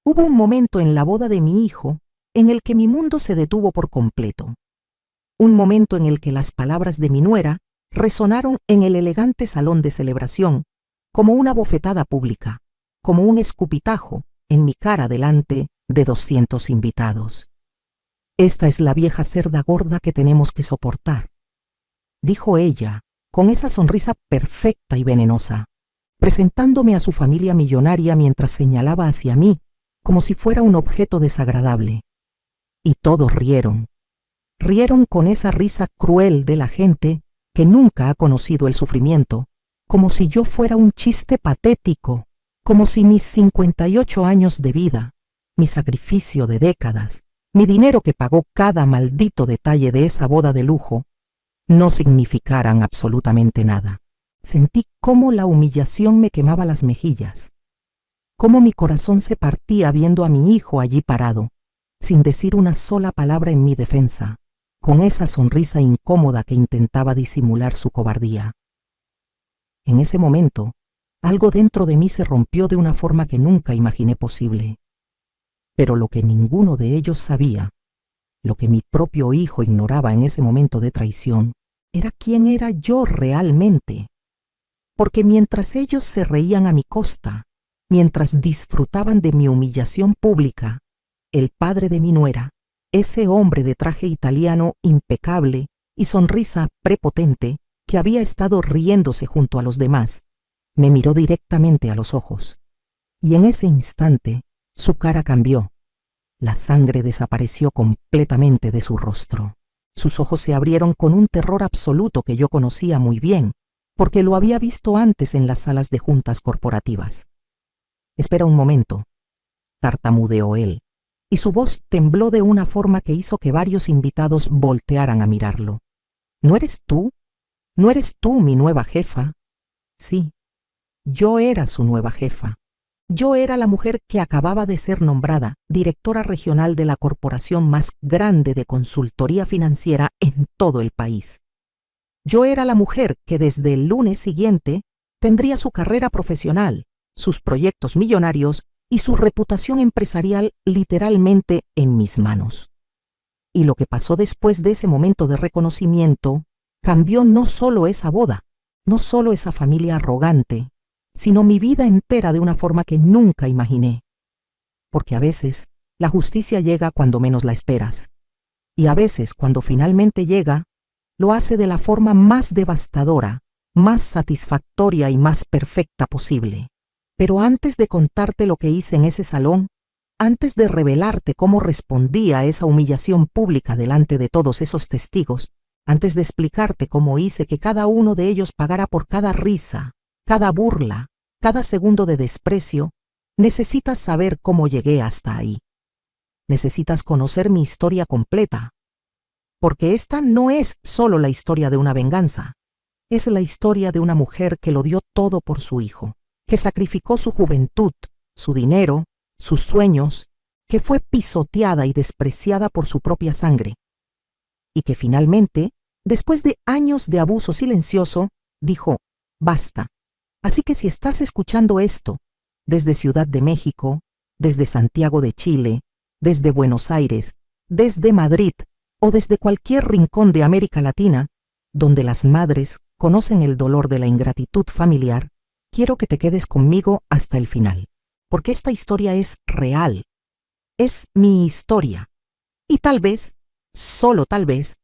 Hubo un momento en la boda de mi hijo en el que mi mundo se detuvo por completo. Un momento en el que las palabras de mi nuera resonaron en el elegante salón de celebración como una bofetada pública, como un escupitajo en mi cara delante de 200 invitados. «Esta es la vieja cerda gorda que tenemos que soportar», dijo ella, con esa sonrisa perfecta y venenosa, presentándome a su familia millonaria mientras señalaba hacia mí como si fuera un objeto desagradable. Y todos rieron. Rieron con esa risa cruel de la gente que nunca ha conocido el sufrimiento, como si yo fuera un chiste patético, como si mis 58 años de vida, mi sacrificio de décadas, mi dinero que pagó cada maldito detalle de esa boda de lujo, no significaran absolutamente nada. Sentí cómo la humillación me quemaba las mejillas, cómo mi corazón se partía viendo a mi hijo allí parado, sin decir una sola palabra en mi defensa, con esa sonrisa incómoda que intentaba disimular su cobardía. En ese momento, algo dentro de mí se rompió de una forma que nunca imaginé posible. Pero lo que ninguno de ellos sabía, lo que mi propio hijo ignoraba en ese momento de traición, era quién era yo realmente. Porque mientras ellos se reían a mi costa, mientras disfrutaban de mi humillación pública, el padre de mi nuera, ese hombre de traje italiano impecable y sonrisa prepotente que había estado riéndose junto a los demás, me miró directamente a los ojos. Y en ese instante, su cara cambió. La sangre desapareció completamente de su rostro. Sus ojos se abrieron con un terror absoluto que yo conocía muy bien, porque lo había visto antes en las salas de juntas corporativas. «Espera un momento», tartamudeó él, y su voz tembló de una forma que hizo que varios invitados voltearan a mirarlo. «¿No eres tú? ¿No eres tú mi nueva jefa?» Sí, yo era su nueva jefa. Yo era la mujer que acababa de ser nombrada directora regional de la corporación más grande de consultoría financiera en todo el país. Yo era la mujer que desde el lunes siguiente tendría su carrera profesional, sus proyectos millonarios y su reputación empresarial literalmente en mis manos. Y lo que pasó después de ese momento de reconocimiento cambió no solo esa boda, no solo esa familia arrogante, sino mi vida entera de una forma que nunca imaginé. Porque a veces la justicia llega cuando menos la esperas, y a veces cuando finalmente llega, lo hace de la forma más devastadora, más satisfactoria y más perfecta posible. Pero antes de contarte lo que hice en ese salón, antes de revelarte cómo respondí a esa humillación pública delante de todos esos testigos, antes de explicarte cómo hice que cada uno de ellos pagara por cada risa, cada burla, cada segundo de desprecio, necesitas saber cómo llegué hasta ahí. Necesitas conocer mi historia completa, porque esta no es solo la historia de una venganza, es la historia de una mujer que lo dio todo por su hijo, que sacrificó su juventud, su dinero, sus sueños, que fue pisoteada y despreciada por su propia sangre, y que finalmente, después de años de abuso silencioso, dijo, basta. Así que si estás escuchando esto, desde Ciudad de México, desde Santiago de Chile, desde Buenos Aires, desde Madrid o desde cualquier rincón de América Latina, donde las madres conocen el dolor de la ingratitud familiar, quiero que te quedes conmigo hasta el final, porque esta historia es real, es mi historia, y tal vez, solo tal vez,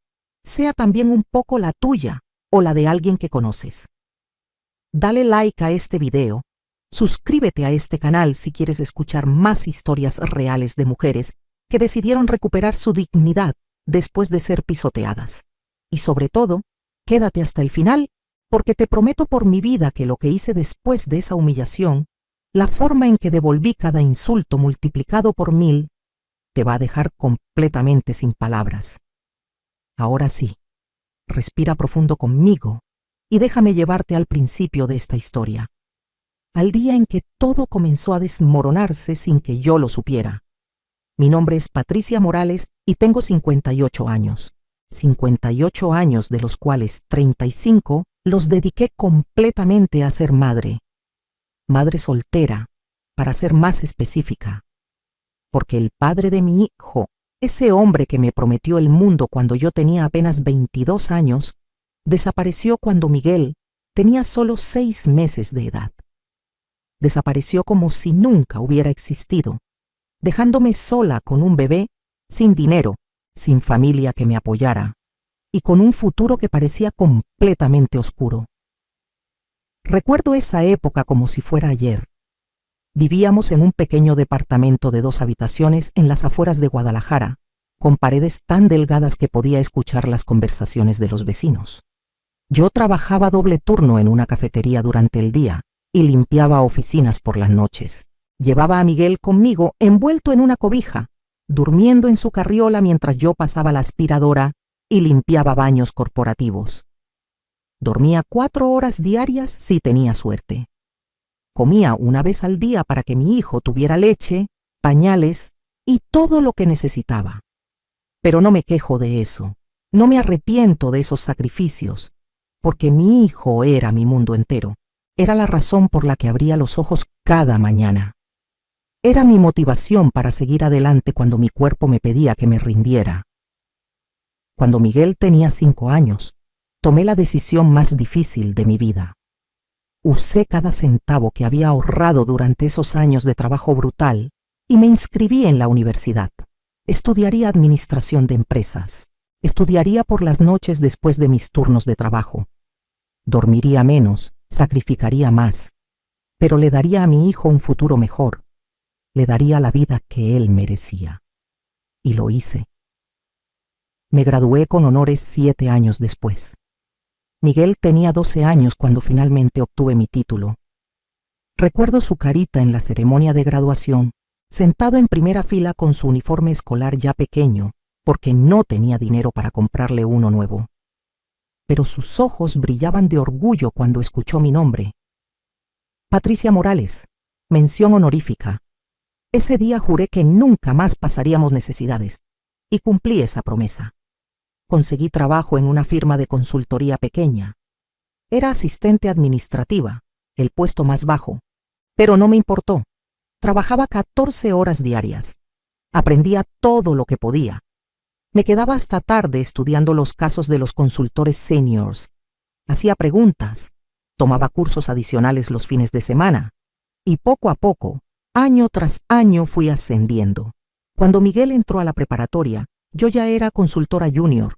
sea también un poco la tuya o la de alguien que conoces. Dale like a este video, suscríbete a este canal si quieres escuchar más historias reales de mujeres que decidieron recuperar su dignidad después de ser pisoteadas. Y sobre todo, quédate hasta el final, porque te prometo por mi vida que lo que hice después de esa humillación, la forma en que devolví cada insulto multiplicado por 1000, te va a dejar completamente sin palabras. Ahora sí, respira profundo conmigo y déjame llevarte al principio de esta historia, al día en que todo comenzó a desmoronarse sin que yo lo supiera. Mi nombre es Patricia Morales y tengo 58 años. 58 años de los cuales 35 los dediqué completamente a ser madre. Madre soltera, para ser más específica. porque el padre de mi hijo, ese hombre que me prometió el mundo cuando yo tenía apenas 22 años, desapareció cuando Miguel tenía solo 6 meses de edad. Desapareció como si nunca hubiera existido, dejándome sola con un bebé, sin dinero, sin familia que me apoyara, y con un futuro que parecía completamente oscuro. Recuerdo esa época como si fuera ayer. Vivíamos en un pequeño departamento de 2 habitaciones en las afueras de Guadalajara, con paredes tan delgadas que podía escuchar las conversaciones de los vecinos. Yo trabajaba doble turno en una cafetería durante el día y limpiaba oficinas por las noches. Llevaba a Miguel conmigo envuelto en una cobija, durmiendo en su carriola mientras yo pasaba la aspiradora y limpiaba baños corporativos. Dormía 4 horas diarias si tenía suerte. Comía una vez al día para que mi hijo tuviera leche, pañales y todo lo que necesitaba. Pero no me quejo de eso, no me arrepiento de esos sacrificios, porque mi hijo era mi mundo entero, era la razón por la que abría los ojos cada mañana. Era mi motivación para seguir adelante cuando mi cuerpo me pedía que me rindiera. Cuando Miguel tenía 5 años, tomé la decisión más difícil de mi vida. Usé cada centavo que había ahorrado durante esos años de trabajo brutal y me inscribí en la universidad. Estudiaría administración de empresas. Estudiaría por las noches después de mis turnos de trabajo. Dormiría menos, sacrificaría más, pero le daría a mi hijo un futuro mejor. Le daría la vida que él merecía. Y lo hice. Me gradué con honores 7 años después. Miguel tenía 12 años cuando finalmente obtuve mi título. Recuerdo su carita en la ceremonia de graduación, sentado en primera fila con su uniforme escolar ya pequeño, porque no tenía dinero para comprarle uno nuevo. Pero sus ojos brillaban de orgullo cuando escuchó mi nombre. Patricia Morales, mención honorífica. Ese día juré que nunca más pasaríamos necesidades, y cumplí esa promesa. Conseguí trabajo en una firma de consultoría pequeña. Era asistente administrativa, el puesto más bajo, pero no me importó. Trabajaba 14 horas diarias. Aprendía todo lo que podía. Me quedaba hasta tarde estudiando los casos de los consultores seniors. Hacía preguntas, tomaba cursos adicionales los fines de semana, y poco a poco, año tras año fui ascendiendo. Cuando Miguel entró a la preparatoria, yo ya era consultora junior.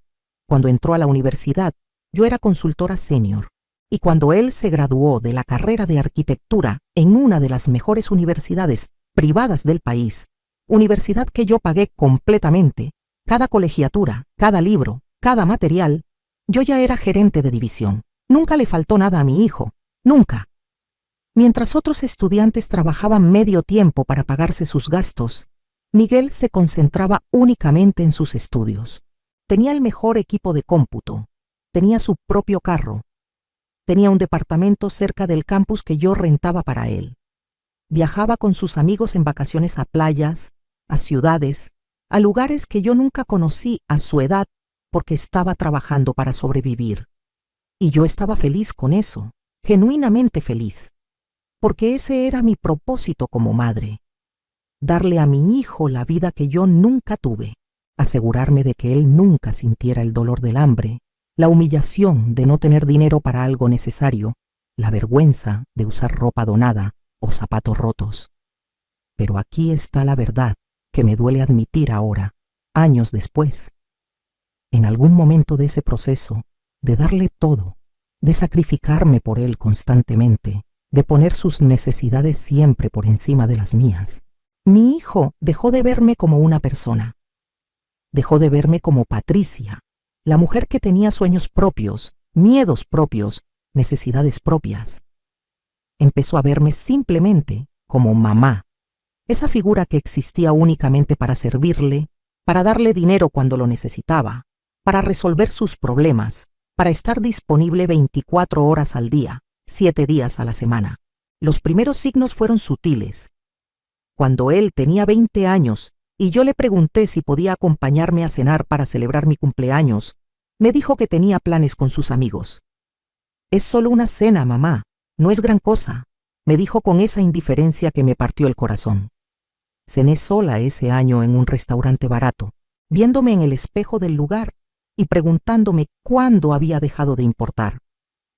Cuando entró a la universidad, yo era consultora senior. Y cuando él se graduó de la carrera de arquitectura en una de las mejores universidades privadas del país, universidad que yo pagué completamente, cada colegiatura, cada libro, cada material, yo ya era gerente de división. Nunca le faltó nada a mi hijo, nunca. Mientras otros estudiantes trabajaban medio tiempo para pagarse sus gastos, Miguel se concentraba únicamente en sus estudios. Tenía el mejor equipo de cómputo, tenía su propio carro, tenía un departamento cerca del campus que yo rentaba para él. Viajaba con sus amigos en vacaciones a playas, a ciudades, a lugares que yo nunca conocí a su edad porque estaba trabajando para sobrevivir. Y yo estaba feliz con eso, genuinamente feliz, porque ese era mi propósito como madre. Darle a mi hijo la vida que yo nunca tuve, asegurarme de que él nunca sintiera el dolor del hambre, la humillación de no tener dinero para algo necesario, la vergüenza de usar ropa donada o zapatos rotos. Pero aquí está la verdad que me duele admitir ahora, años después. En algún momento de ese proceso, de darle todo, de sacrificarme por él constantemente, de poner sus necesidades siempre por encima de las mías, mi hijo dejó de verme como una persona. Dejó de verme como Patricia, la mujer que tenía sueños propios, miedos propios, necesidades propias. Empezó a verme simplemente como mamá, esa figura que existía únicamente para servirle, para darle dinero cuando lo necesitaba, para resolver sus problemas, para estar disponible 24 horas al día, 7 días a la semana. Los primeros signos fueron sutiles. Cuando él tenía 20 años y yo le pregunté si podía acompañarme a cenar para celebrar mi cumpleaños, me dijo que tenía planes con sus amigos. «Es solo una cena, mamá, no es gran cosa», me dijo con esa indiferencia que me partió el corazón. Cené sola ese año en un restaurante barato, viéndome en el espejo del lugar y preguntándome cuándo había dejado de importar.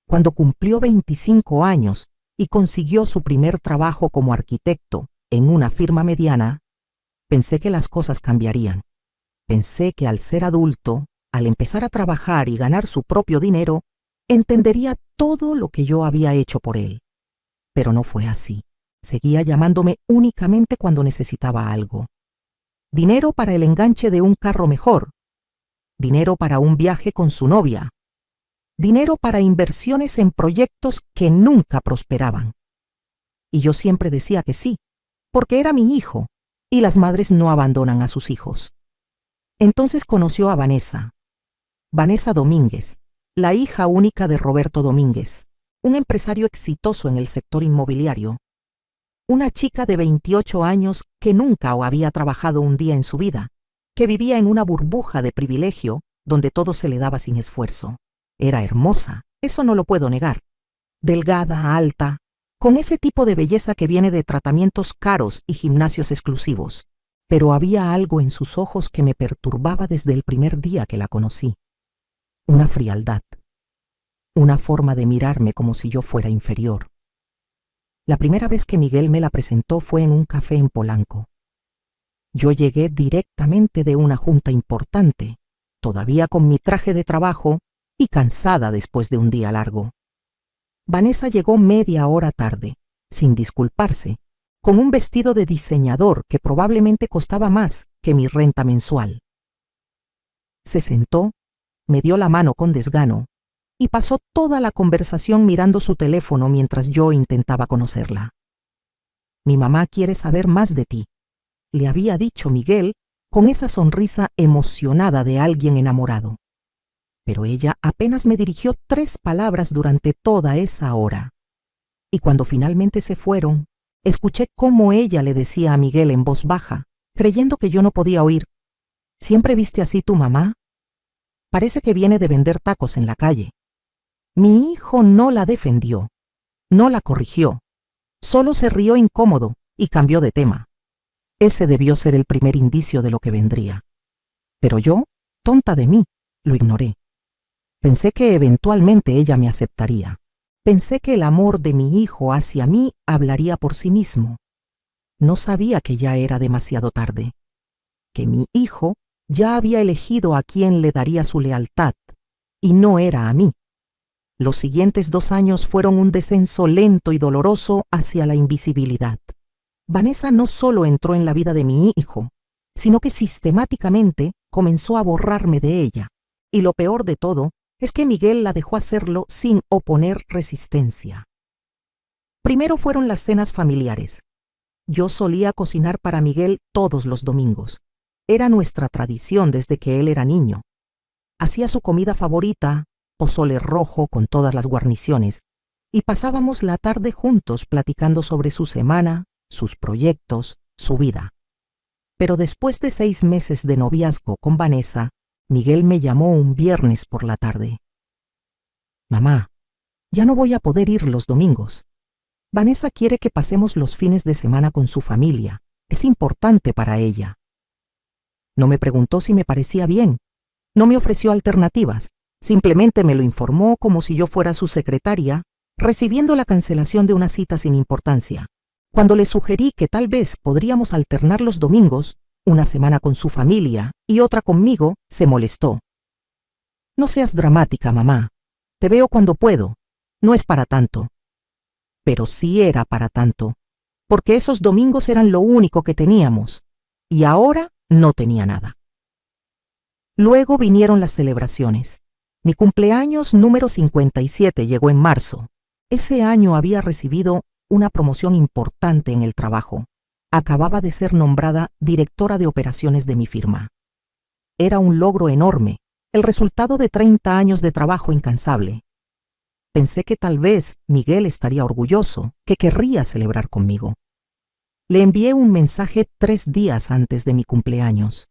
Cuando cumplió 25 años y consiguió su primer trabajo como arquitecto en una firma mediana, pensé que las cosas cambiarían. Pensé que al ser adulto, al empezar a trabajar y ganar su propio dinero, entendería todo lo que yo había hecho por él. Pero no fue así. Seguía llamándome únicamente cuando necesitaba algo. Dinero para el enganche de un carro mejor. Dinero para un viaje con su novia. Dinero para inversiones en proyectos que nunca prosperaban. Y yo siempre decía que sí, porque era mi hijo, y las madres no abandonan a sus hijos. Entonces conoció a Vanessa Domínguez, la hija única de Roberto Domínguez, un empresario exitoso en el sector inmobiliario. Una chica de 28 años que nunca había trabajado un día en su vida, que vivía en una burbuja de privilegio donde todo se le daba sin esfuerzo. Era hermosa, eso no lo puedo negar. Delgada, alta, con ese tipo de belleza que viene de tratamientos caros y gimnasios exclusivos. Pero había algo en sus ojos que me perturbaba desde el primer día que la conocí. Una frialdad. Una forma de mirarme como si yo fuera inferior. La primera vez que Miguel me la presentó fue en un café en Polanco. Yo llegué directamente de una junta importante, todavía con mi traje de trabajo y cansada después de un día largo. Vanessa llegó media hora tarde, sin disculparse, con un vestido de diseñador que probablemente costaba más que mi renta mensual. Se sentó, me dio la mano con desgano y pasó toda la conversación mirando su teléfono mientras yo intentaba conocerla. Mi mamá quiere saber más de ti, le había dicho Miguel con esa sonrisa emocionada de alguien enamorado. Pero ella apenas me dirigió 3 palabras durante toda esa hora. Y cuando finalmente se fueron, escuché cómo ella le decía a Miguel en voz baja, creyendo que yo no podía oír: ¿siempre viste así tu mamá? Parece que viene de vender tacos en la calle. Mi hijo no la defendió, no la corrigió, solo se rió incómodo y cambió de tema. Ese debió ser el primer indicio de lo que vendría. Pero yo, tonta de mí, lo ignoré. Pensé que eventualmente ella me aceptaría. Pensé que el amor de mi hijo hacia mí hablaría por sí mismo. No sabía que ya era demasiado tarde, que mi hijo ya había elegido a quién le daría su lealtad, y no era a mí. Los siguientes 2 años fueron un descenso lento y doloroso hacia la invisibilidad. Vanessa no solo entró en la vida de mi hijo, sino que sistemáticamente comenzó a borrarme de ella. Y lo peor de todo es que Miguel la dejó hacerlo sin oponer resistencia. Primero fueron las cenas familiares. Yo solía cocinar para Miguel todos los domingos. Era nuestra tradición desde que él era niño. Hacía su comida favorita, pozole rojo con todas las guarniciones, y pasábamos la tarde juntos platicando sobre su semana, sus proyectos, su vida. Pero después de 6 meses de noviazgo con Vanessa, Miguel me llamó un viernes por la tarde. Mamá, ya no voy a poder ir los domingos. Vanessa quiere que pasemos los fines de semana con su familia. Es importante para ella. No me preguntó si me parecía bien. No me ofreció alternativas. Simplemente me lo informó como si yo fuera su secretaria, recibiendo la cancelación de una cita sin importancia. Cuando le sugerí que tal vez podríamos alternar los domingos, una semana con su familia y otra conmigo, se molestó. No seas dramática, mamá. Te veo cuando puedo. No es para tanto. Pero sí era para tanto, porque esos domingos eran lo único que teníamos, y ahora no tenía nada. Luego vinieron las celebraciones. Mi cumpleaños número 57 llegó en marzo. Ese año había recibido una promoción importante en el trabajo. Acababa de ser nombrada directora de operaciones de mi firma. Era un logro enorme, el resultado de 30 años de trabajo incansable. Pensé que tal vez Miguel estaría orgulloso, que querría celebrar conmigo. Le envié un mensaje 3 días antes de mi cumpleaños.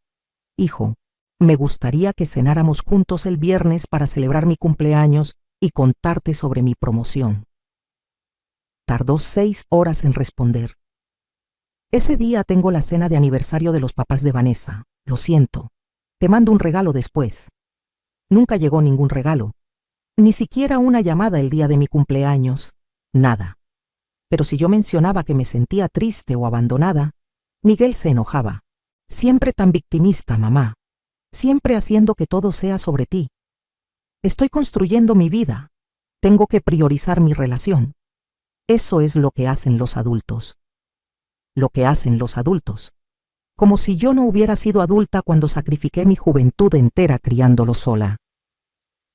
Hijo, me gustaría que cenáramos juntos el viernes para celebrar mi cumpleaños y contarte sobre mi promoción. Tardó 6 horas en responder. Ese día tengo la cena de aniversario de los papás de Vanessa. Lo siento. Te mando un regalo después. Nunca llegó ningún regalo. Ni siquiera una llamada el día de mi cumpleaños. Nada. Pero si yo mencionaba que me sentía triste o abandonada, Miguel se enojaba. Siempre tan victimista, mamá. Siempre haciendo que todo sea sobre ti. Estoy construyendo mi vida. Tengo que priorizar mi relación. Eso es lo que hacen los adultos. Lo que hacen los adultos. Como si yo no hubiera sido adulta cuando sacrifiqué mi juventud entera criándolo sola.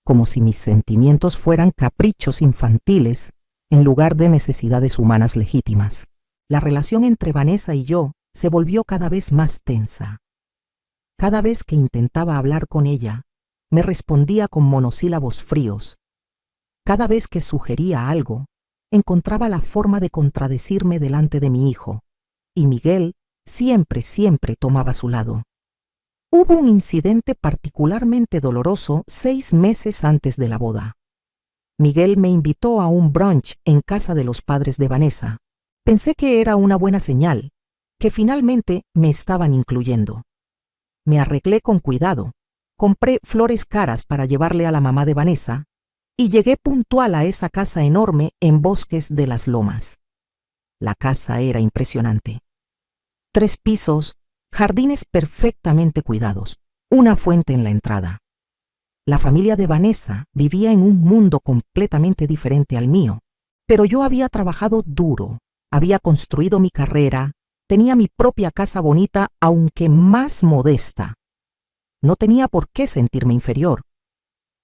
Como si mis sentimientos fueran caprichos infantiles en lugar de necesidades humanas legítimas. La relación entre Vanessa y yo se volvió cada vez más tensa. Cada vez que intentaba hablar con ella, me respondía con monosílabos fríos. Cada vez que sugería algo, encontraba la forma de contradecirme delante de mi hijo, y Miguel siempre tomaba su lado. Hubo un incidente particularmente doloroso 6 meses antes de la boda. Miguel me invitó a un brunch en casa de los padres de Vanessa. Pensé que era una buena señal, que finalmente me estaban incluyendo. Me arreglé con cuidado, compré flores caras para llevarle a la mamá de Vanessa y llegué puntual a esa casa enorme en Bosques de las Lomas. La casa era impresionante. 3 pisos, jardines perfectamente cuidados, una fuente en la entrada. La familia de Vanessa vivía en un mundo completamente diferente al mío, pero yo había trabajado duro, había construido mi carrera, tenía mi propia casa bonita, aunque más modesta. No tenía por qué sentirme inferior,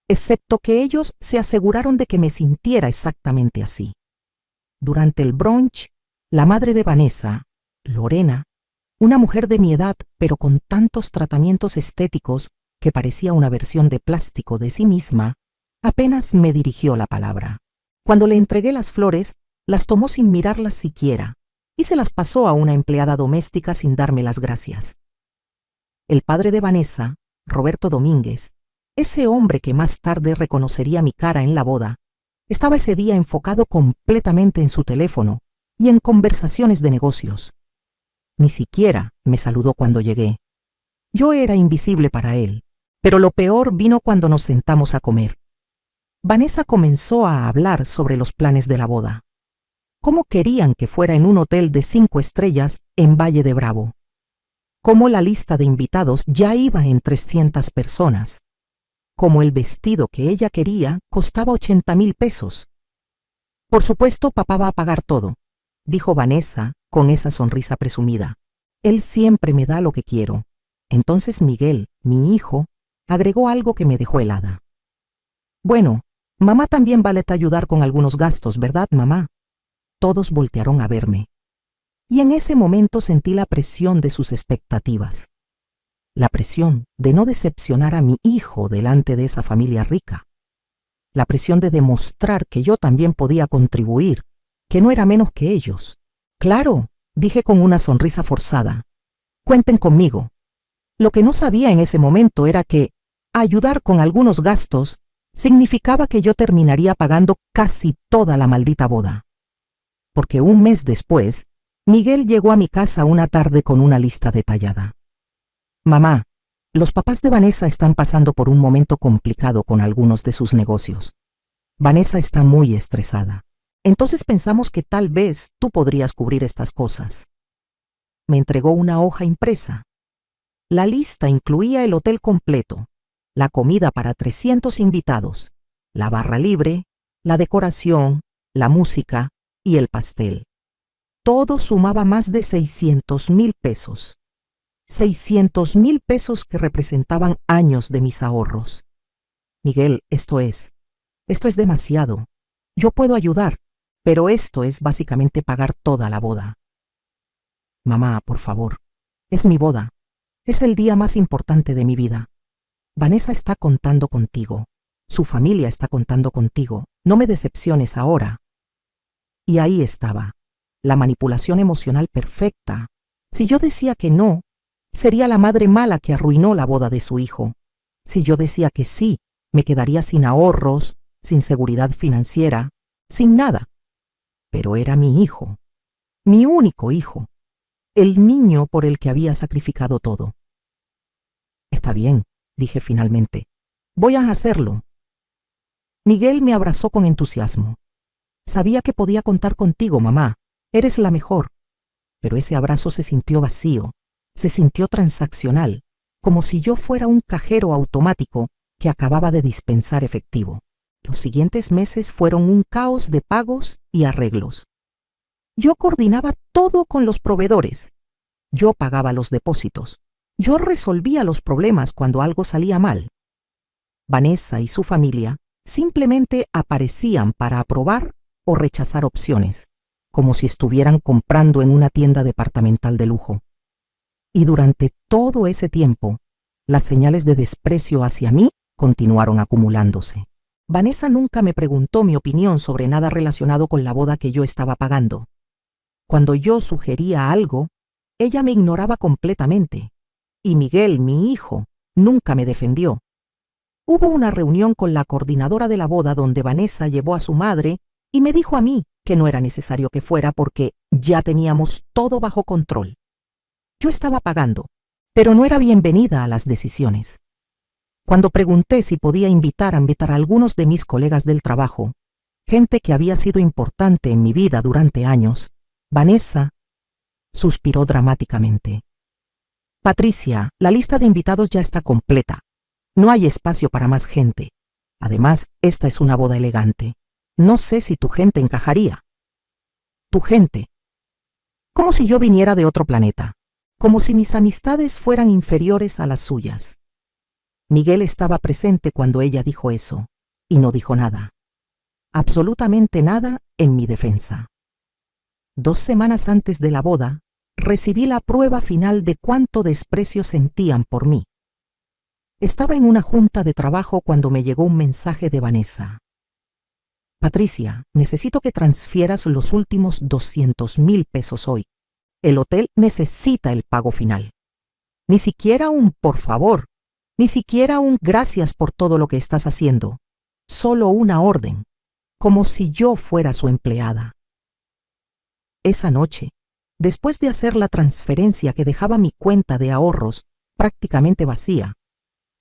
excepto que ellos se aseguraron de que me sintiera exactamente así. Durante el brunch, la madre de Vanessa, Lorena, una mujer de mi edad, pero con tantos tratamientos estéticos que parecía una versión de plástico de sí misma, apenas me dirigió la palabra. Cuando le entregué las flores, las tomó sin mirarlas siquiera y se las pasó a una empleada doméstica sin darme las gracias. El padre de Vanessa, Roberto Domínguez, ese hombre que más tarde reconocería mi cara en la boda, estaba ese día enfocado completamente en su teléfono y en conversaciones de negocios. Ni siquiera me saludó cuando llegué. Yo era invisible para él, pero lo peor vino cuando nos sentamos a comer. Vanessa comenzó a hablar sobre los planes de la boda. Cómo querían que fuera en un hotel de 5 estrellas en Valle de Bravo. Cómo la lista de invitados ya iba en 300 personas. Cómo el vestido que ella quería costaba 80,000 pesos. Por supuesto, papá va a pagar todo, dijo Vanessa con esa sonrisa presumida. Él siempre me da lo que quiero. Entonces Miguel, mi hijo, agregó algo que me dejó helada. Bueno, mamá también vale ayudar con algunos gastos, ¿verdad, mamá? Todos voltearon a verme. Y en ese momento sentí la presión de sus expectativas. La presión de no decepcionar a mi hijo delante de esa familia rica. La presión de demostrar que yo también podía contribuir, que no era menos que ellos. Claro, dije con una sonrisa forzada. Cuenten conmigo. Lo que no sabía en ese momento era que ayudar con algunos gastos significaba que yo terminaría pagando casi toda la maldita boda. Porque un mes después, Miguel llegó a mi casa una tarde con una lista detallada. Mamá, los papás de Vanessa están pasando por un momento complicado con algunos de sus negocios. Vanessa está muy estresada. Entonces pensamos que tal vez tú podrías cubrir estas cosas. Me entregó una hoja impresa. La lista incluía el hotel completo, la comida para 300 invitados, la barra libre, la decoración, la música y el pastel. Todo sumaba más de 600,000 pesos. 600,000 pesos que representaban años de mis ahorros. Miguel, esto es demasiado. Yo puedo ayudar, pero esto es básicamente pagar toda la boda. Mamá, por favor, es mi boda. Es el día más importante de mi vida. Vanessa está contando contigo. Su familia está contando contigo. No me decepciones ahora. Y ahí estaba, la manipulación emocional perfecta. Si yo decía que no, sería la madre mala que arruinó la boda de su hijo. Si yo decía que sí, me quedaría sin ahorros, sin seguridad financiera, sin nada. Pero era mi hijo, mi único hijo. el niño por el que había sacrificado todo. Está bien, dije finalmente. Voy a hacerlo. Miguel me abrazó con entusiasmo. Sabía que podía contar contigo, mamá. Eres la mejor. Pero ese abrazo se sintió vacío, se sintió transaccional, como si yo fuera un cajero automático que acababa de dispensar efectivo. Los siguientes meses fueron un caos de pagos y arreglos. Yo coordinaba todo con los proveedores. Yo pagaba los depósitos. Yo resolvía los problemas cuando algo salía mal. Vanessa y su familia simplemente aparecían para aprobar o rechazar opciones, como si estuvieran comprando en una tienda departamental de lujo. Y durante todo ese tiempo, las señales de desprecio hacia mí continuaron acumulándose. Vanessa nunca me preguntó mi opinión sobre nada relacionado con la boda que yo estaba pagando. Cuando yo sugería algo, ella me ignoraba completamente. Y Miguel, mi hijo, nunca me defendió. Hubo una reunión con la coordinadora de la boda donde Vanessa llevó a su madre y me dijo a mí que no era necesario que fuera porque ya teníamos todo bajo control. Yo estaba pagando, pero no era bienvenida a las decisiones. Cuando pregunté si podía invitar a algunos de mis colegas del trabajo, gente que había sido importante en mi vida durante años, Vanessa suspiró dramáticamente. Patricia, la lista de invitados ya está completa. No hay espacio para más gente. Además, esta es una boda elegante. No sé si tu gente encajaría. Tu gente. Como si yo viniera de otro planeta. Como si mis amistades fueran inferiores a las suyas. Miguel estaba presente cuando ella dijo eso, y no dijo nada. Absolutamente nada en mi defensa. 2 semanas antes de la boda, recibí la prueba final de cuánto desprecio sentían por mí. Estaba en una junta de trabajo cuando me llegó un mensaje de Vanessa. Patricia, necesito que transfieras los últimos 200,000 pesos hoy. El hotel necesita el pago final. Ni siquiera un por favor, ni siquiera un gracias por todo lo que estás haciendo. Solo una orden, como si yo fuera su empleada. Esa noche, después de hacer la transferencia que dejaba mi cuenta de ahorros prácticamente vacía,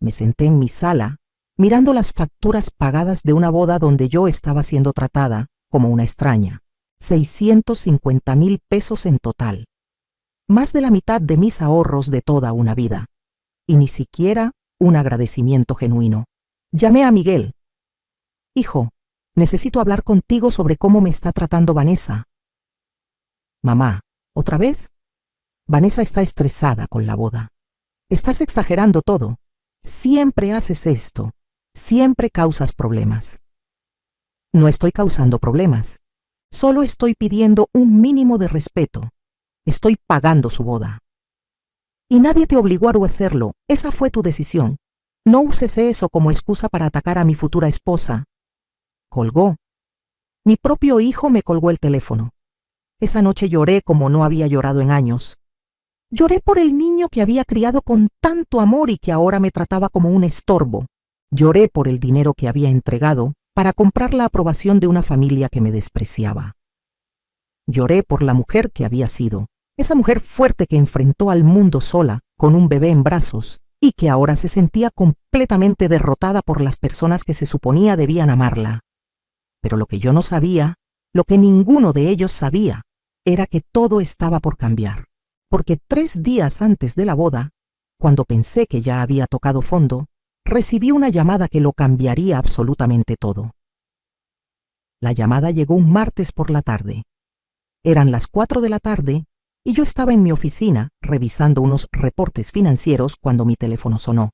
me senté en mi sala mirando las facturas pagadas de una boda donde yo estaba siendo tratada como una extraña. 650,000 pesos en total. Más de la mitad de mis ahorros de toda una vida. Y ni siquiera un agradecimiento genuino. Llamé a Miguel. Hijo, necesito hablar contigo sobre cómo me está tratando Vanessa. Mamá, ¿otra vez? Vanessa está estresada con la boda. Estás exagerando todo. Siempre haces esto. Siempre causas problemas. No estoy causando problemas. Solo estoy pidiendo un mínimo de respeto. Estoy pagando su boda. Y nadie te obligó a hacerlo. Esa fue tu decisión. No uses eso como excusa para atacar a mi futura esposa. Colgó. Mi propio hijo me colgó el teléfono. Esa noche lloré como no había llorado en años. Lloré por el niño que había criado con tanto amor y que ahora me trataba como un estorbo. Lloré por el dinero que había entregado para comprar la aprobación de una familia que me despreciaba. Lloré por la mujer que había sido, esa mujer fuerte que enfrentó al mundo sola, con un bebé en brazos, y que ahora se sentía completamente derrotada por las personas que se suponía debían amarla. Pero lo que yo no sabía, lo que ninguno de ellos sabía, era que todo estaba por cambiar. Porque 3 días antes de la boda, cuando pensé que ya había tocado fondo, recibí una llamada que lo cambiaría absolutamente todo. La llamada llegó un martes por la tarde. Eran las 4 de la tarde y yo estaba en mi oficina revisando unos reportes financieros cuando mi teléfono sonó.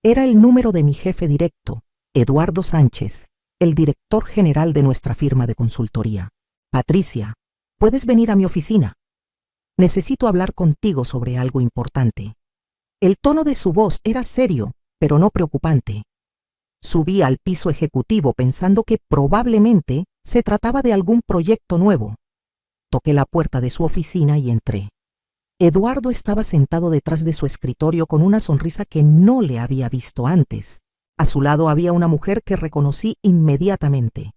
Era el número de mi jefe directo, Eduardo Sánchez, el director general de nuestra firma de consultoría. Patricia, ¿puedes venir a mi oficina? Necesito hablar contigo sobre algo importante. El tono de su voz era serio, pero no preocupante. Subí al piso ejecutivo pensando que probablemente se trataba de algún proyecto nuevo. Toqué la puerta de su oficina y entré. Eduardo estaba sentado detrás de su escritorio con una sonrisa que no le había visto antes. A su lado había una mujer que reconocí inmediatamente.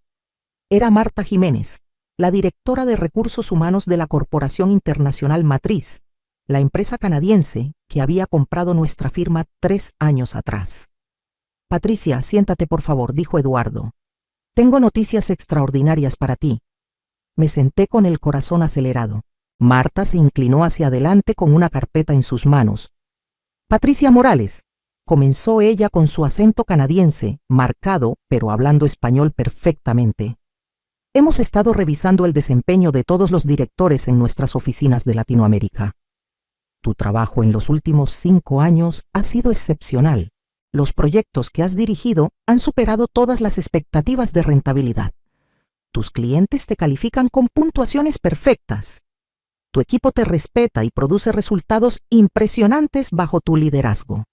Era Marta Jiménez, la directora de recursos humanos de la Corporación Internacional Matriz, la empresa canadiense que había comprado nuestra firma 3 años atrás. Patricia, siéntate por favor, dijo Eduardo. Tengo noticias extraordinarias para ti. Me senté con el corazón acelerado. Marta se inclinó hacia adelante con una carpeta en sus manos. Patricia Morales, comenzó ella con su acento canadiense, marcado, pero hablando español perfectamente. Hemos estado revisando el desempeño de todos los directores en nuestras oficinas de Latinoamérica. Tu trabajo en los últimos 5 años ha sido excepcional. Los proyectos que has dirigido han superado todas las expectativas de rentabilidad. Tus clientes te califican con puntuaciones perfectas. Tu equipo te respeta y produce resultados impresionantes bajo tu liderazgo.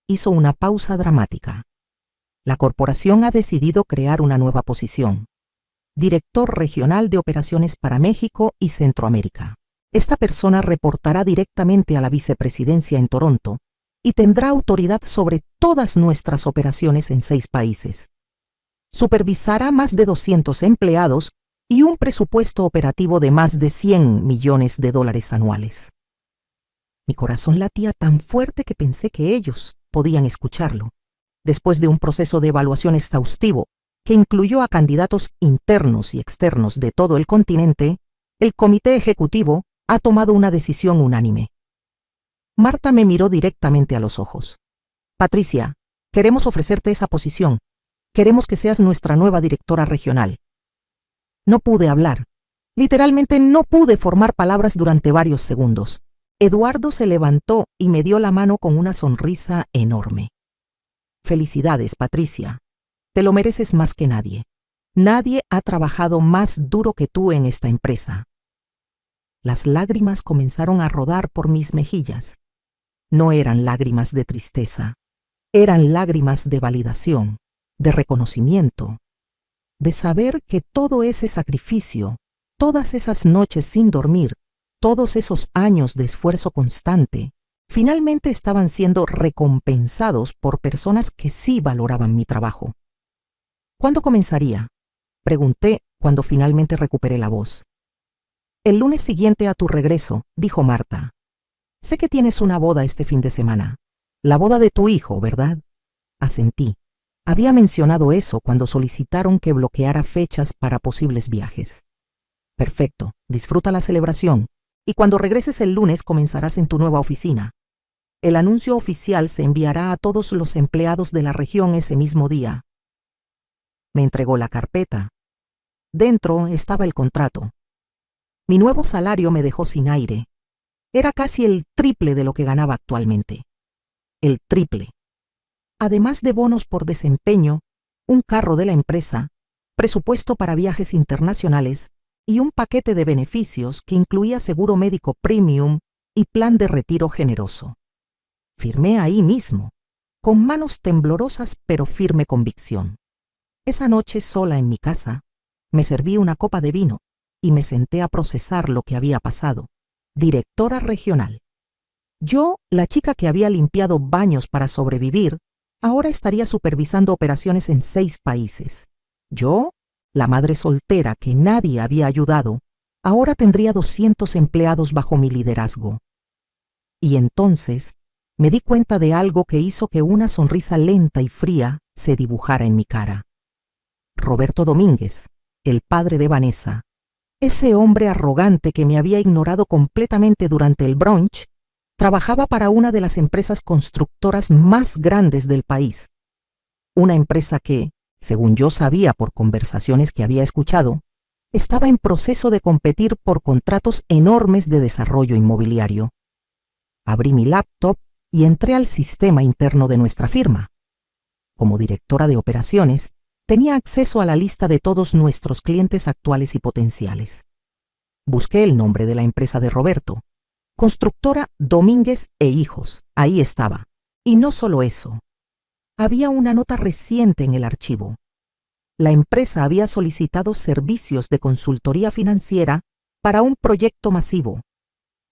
Hizo una pausa dramática. La corporación ha decidido crear una nueva posición: Director Regional de Operaciones para México y Centroamérica. Esta persona reportará directamente a la vicepresidencia en Toronto y tendrá autoridad sobre todas nuestras operaciones en 6 países. Supervisará más de 200 empleados y un presupuesto operativo de más de $100 millones anuales. Mi corazón latía tan fuerte que pensé que ellos podían escucharlo. Después de un proceso de evaluación exhaustivo que incluyó a candidatos internos y externos de todo el continente, el comité ejecutivo ha tomado una decisión unánime. Marta me miró directamente a los ojos. Patricia, queremos ofrecerte esa posición. Queremos que seas nuestra nueva directora regional. No pude hablar. Literalmente no pude formar palabras durante varios segundos. Eduardo se levantó y me dio la mano con una sonrisa enorme. Felicidades, Patricia. Te lo mereces más que nadie. Nadie ha trabajado más duro que tú en esta empresa. Las lágrimas comenzaron a rodar por mis mejillas. No eran lágrimas de tristeza, eran lágrimas de validación, de reconocimiento, de saber que todo ese sacrificio, todas esas noches sin dormir, todos esos años de esfuerzo constante, finalmente estaban siendo recompensados por personas que sí valoraban mi trabajo. ¿Cuándo comenzaría?, pregunté cuando finalmente recuperé la voz. El lunes siguiente a tu regreso, dijo Marta. Sé que tienes una boda este fin de semana. La boda de tu hijo, ¿verdad? Asentí. Había mencionado eso cuando solicitaron que bloqueara fechas para posibles viajes. Perfecto, disfruta la celebración y cuando regreses el lunes comenzarás en tu nueva oficina. El anuncio oficial se enviará a todos los empleados de la región ese mismo día. Me entregó la carpeta. Dentro estaba el contrato. Mi nuevo salario me dejó sin aire. Era casi el triple de lo que ganaba actualmente. El triple. Además de bonos por desempeño, un carro de la empresa, presupuesto para viajes internacionales y un paquete de beneficios que incluía seguro médico premium y plan de retiro generoso. Firmé ahí mismo, con manos temblorosas pero firme convicción. Esa noche sola en mi casa, me serví una copa de vino y me senté a procesar lo que había pasado. Directora regional. Yo, la chica que había limpiado baños para sobrevivir, ahora estaría supervisando operaciones en 6 países. Yo, la madre soltera que nadie había ayudado, ahora tendría 200 empleados bajo mi liderazgo. Y entonces me di cuenta de algo que hizo que una sonrisa lenta y fría se dibujara en mi cara. Roberto Domínguez, el padre de Vanessa, ese hombre arrogante que me había ignorado completamente durante el brunch, trabajaba para una de las empresas constructoras más grandes del país. Una empresa que, según yo sabía por conversaciones que había escuchado, estaba en proceso de competir por contratos enormes de desarrollo inmobiliario. Abrí mi laptop y entré al sistema interno de nuestra firma. Como directora de operaciones, tenía acceso a la lista de todos nuestros clientes actuales y potenciales. Busqué el nombre de la empresa de Roberto. Constructora Domínguez e Hijos. Ahí estaba. Y no solo eso. Había una nota reciente en el archivo. La empresa había solicitado servicios de consultoría financiera para un proyecto masivo,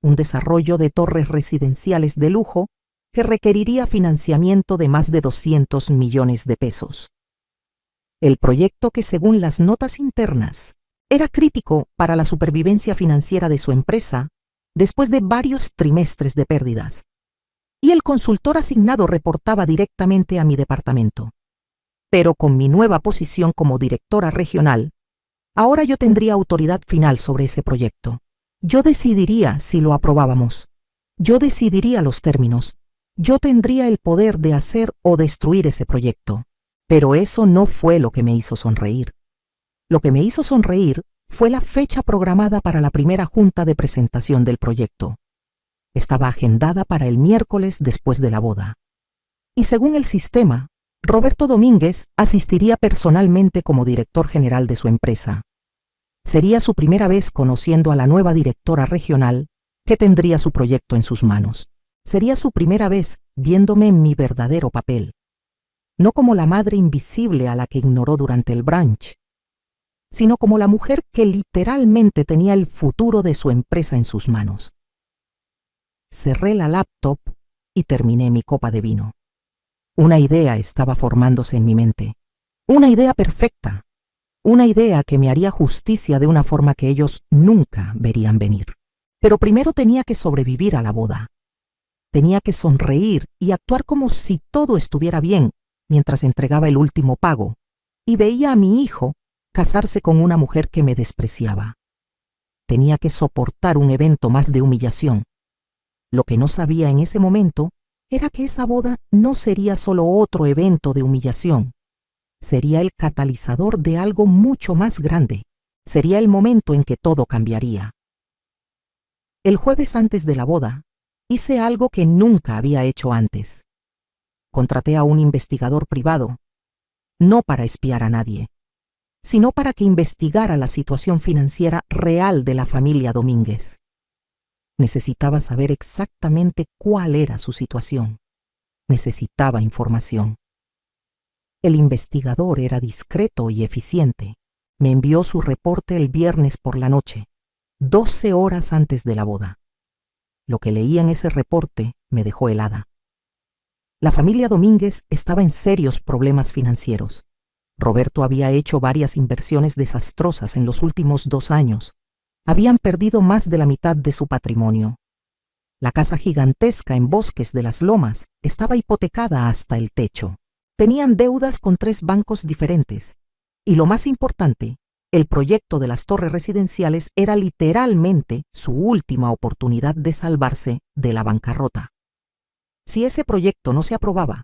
un desarrollo de torres residenciales de lujo que requeriría financiamiento de más de 200 millones de pesos. El proyecto que, según las notas internas, Era crítico para la supervivencia financiera de su empresa después de varios trimestres de pérdidas. Y el consultor asignado reportaba directamente a mi departamento. Pero con mi nueva posición como directora regional, ahora yo tendría autoridad final sobre ese proyecto. Yo decidiría si lo aprobábamos. Yo decidiría los términos. Yo tendría el poder de hacer o destruir ese proyecto. Pero eso no fue lo que me hizo sonreír. Lo que me hizo sonreír fue la fecha programada para la primera junta de presentación del proyecto. Estaba agendada para el miércoles después de la boda. Y según el sistema, Roberto Domínguez asistiría personalmente como director general de su empresa. Sería su primera vez conociendo a la nueva directora regional que tendría su proyecto en sus manos. Sería su primera vez viéndome en mi verdadero papel, no como la madre invisible a la que ignoró durante el brunch, sino como la mujer que literalmente tenía el futuro de su empresa en sus manos. Cerré la laptop y terminé mi copa de vino. Una idea estaba formándose en mi mente. Una idea perfecta. Una idea que me haría justicia de una forma que ellos nunca verían venir. Pero primero tenía que sobrevivir a la boda. Tenía que sonreír y actuar como si todo estuviera bien mientras entregaba el último pago y veía a mi hijo casarse con una mujer que me despreciaba. Tenía que soportar un evento más de humillación. Lo que no sabía en ese momento era que esa boda no sería solo otro evento de humillación. Sería el catalizador de algo mucho más grande. Sería el momento en que todo cambiaría. El jueves antes de la boda, hice algo que nunca había hecho antes. Contraté a un investigador privado, no para espiar a nadie, sino para que investigara la situación financiera real de la familia Domínguez. Necesitaba saber exactamente cuál era su situación. Necesitaba información. El investigador era discreto y eficiente. Me envió su reporte el viernes por la noche, 12 horas antes de la boda. Lo que leía en ese reporte me dejó helada. La familia Domínguez estaba en serios problemas financieros. Roberto había hecho varias inversiones desastrosas en los últimos 2 años. Habían perdido más de la mitad de su patrimonio. La casa gigantesca en Bosques de las Lomas estaba hipotecada hasta el techo. Tenían deudas con 3 bancos diferentes. Y lo más importante, el proyecto de las torres residenciales era literalmente su última oportunidad de salvarse de la bancarrota. Si ese proyecto no se aprobaba,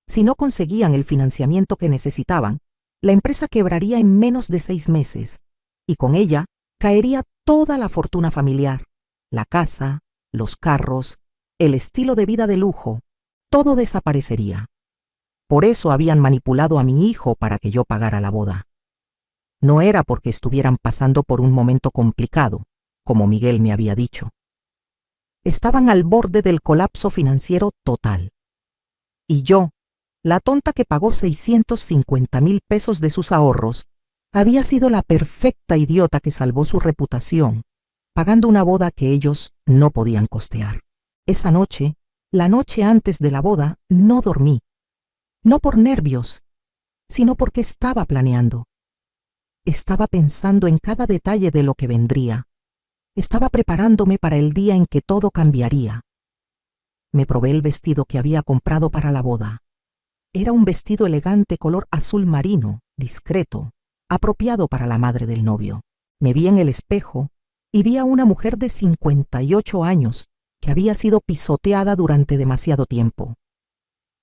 si no conseguían el financiamiento que necesitaban, la empresa quebraría en menos de 6 meses, y con ella caería toda la fortuna familiar, la casa, los carros, el estilo de vida de lujo, todo desaparecería. Por eso habían manipulado a mi hijo para que yo pagara la boda. No era porque estuvieran pasando por un momento complicado, como Miguel me había dicho. Estaban al borde del colapso financiero total. Y yo, la tonta que pagó 650,000 pesos de sus ahorros, había sido la perfecta idiota que salvó su reputación, pagando una boda que ellos no podían costear. Esa noche, la noche antes de la boda, no dormí. No por nervios, sino porque estaba planeando. Estaba pensando en cada detalle de lo que vendría. Estaba preparándome para el día en que todo cambiaría. Me probé el vestido que había comprado para la boda. Era un vestido elegante color azul marino, discreto, apropiado para la madre del novio. Me vi en el espejo y vi a una mujer de 58 años que había sido pisoteada durante demasiado tiempo.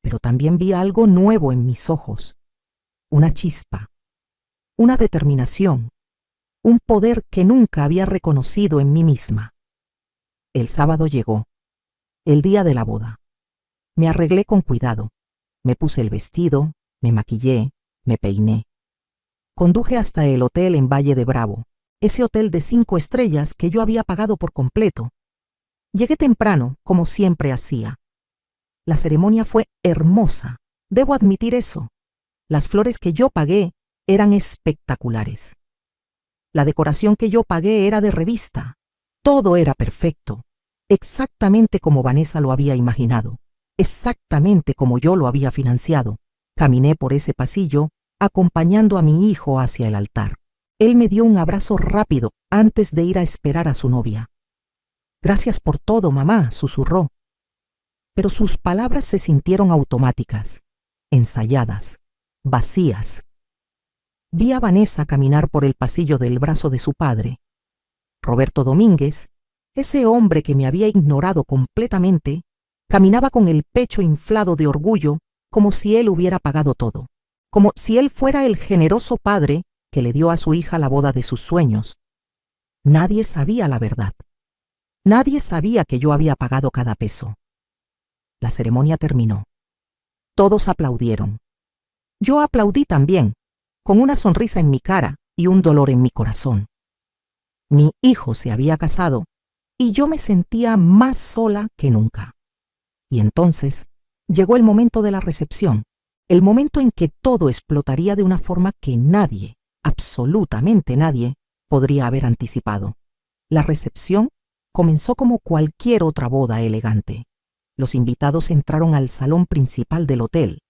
Pero también vi algo nuevo en mis ojos. Una chispa, una determinación, un poder que nunca había reconocido en mí misma. El sábado llegó, el día de la boda. Me arreglé con cuidado. Me puse el vestido, me maquillé, me peiné. Conduje hasta el hotel en Valle de Bravo, ese hotel de 5 estrellas que yo había pagado por completo. Llegué temprano, como siempre hacía. La ceremonia fue hermosa, debo admitir eso. Las flores que yo pagué eran espectaculares. La decoración que yo pagué era de revista. Todo era perfecto, exactamente como Vanessa lo había imaginado, exactamente como yo lo había financiado. Caminé por ese pasillo, acompañando a mi hijo hacia el altar. Él me dio un abrazo rápido antes de ir a esperar a su novia. «Gracias por todo, mamá», susurró. Pero sus palabras se sintieron automáticas, ensayadas, vacías. Vi a Vanessa caminar por el pasillo del brazo de su padre. Roberto Domínguez, ese hombre que me había ignorado completamente, caminaba con el pecho inflado de orgullo, como si él hubiera pagado todo, como si él fuera el generoso padre que le dio a su hija la boda de sus sueños. Nadie sabía la verdad. Nadie sabía que yo había pagado cada peso. La ceremonia terminó. Todos aplaudieron. Yo aplaudí también, con una sonrisa en mi cara y un dolor en mi corazón. Mi hijo se había casado y yo me sentía más sola que nunca. Y entonces llegó el momento de la recepción, el momento en que todo explotaría de una forma que nadie, absolutamente nadie, podría haber anticipado. La recepción comenzó como cualquier otra boda elegante. Los invitados entraron al salón principal del hotel,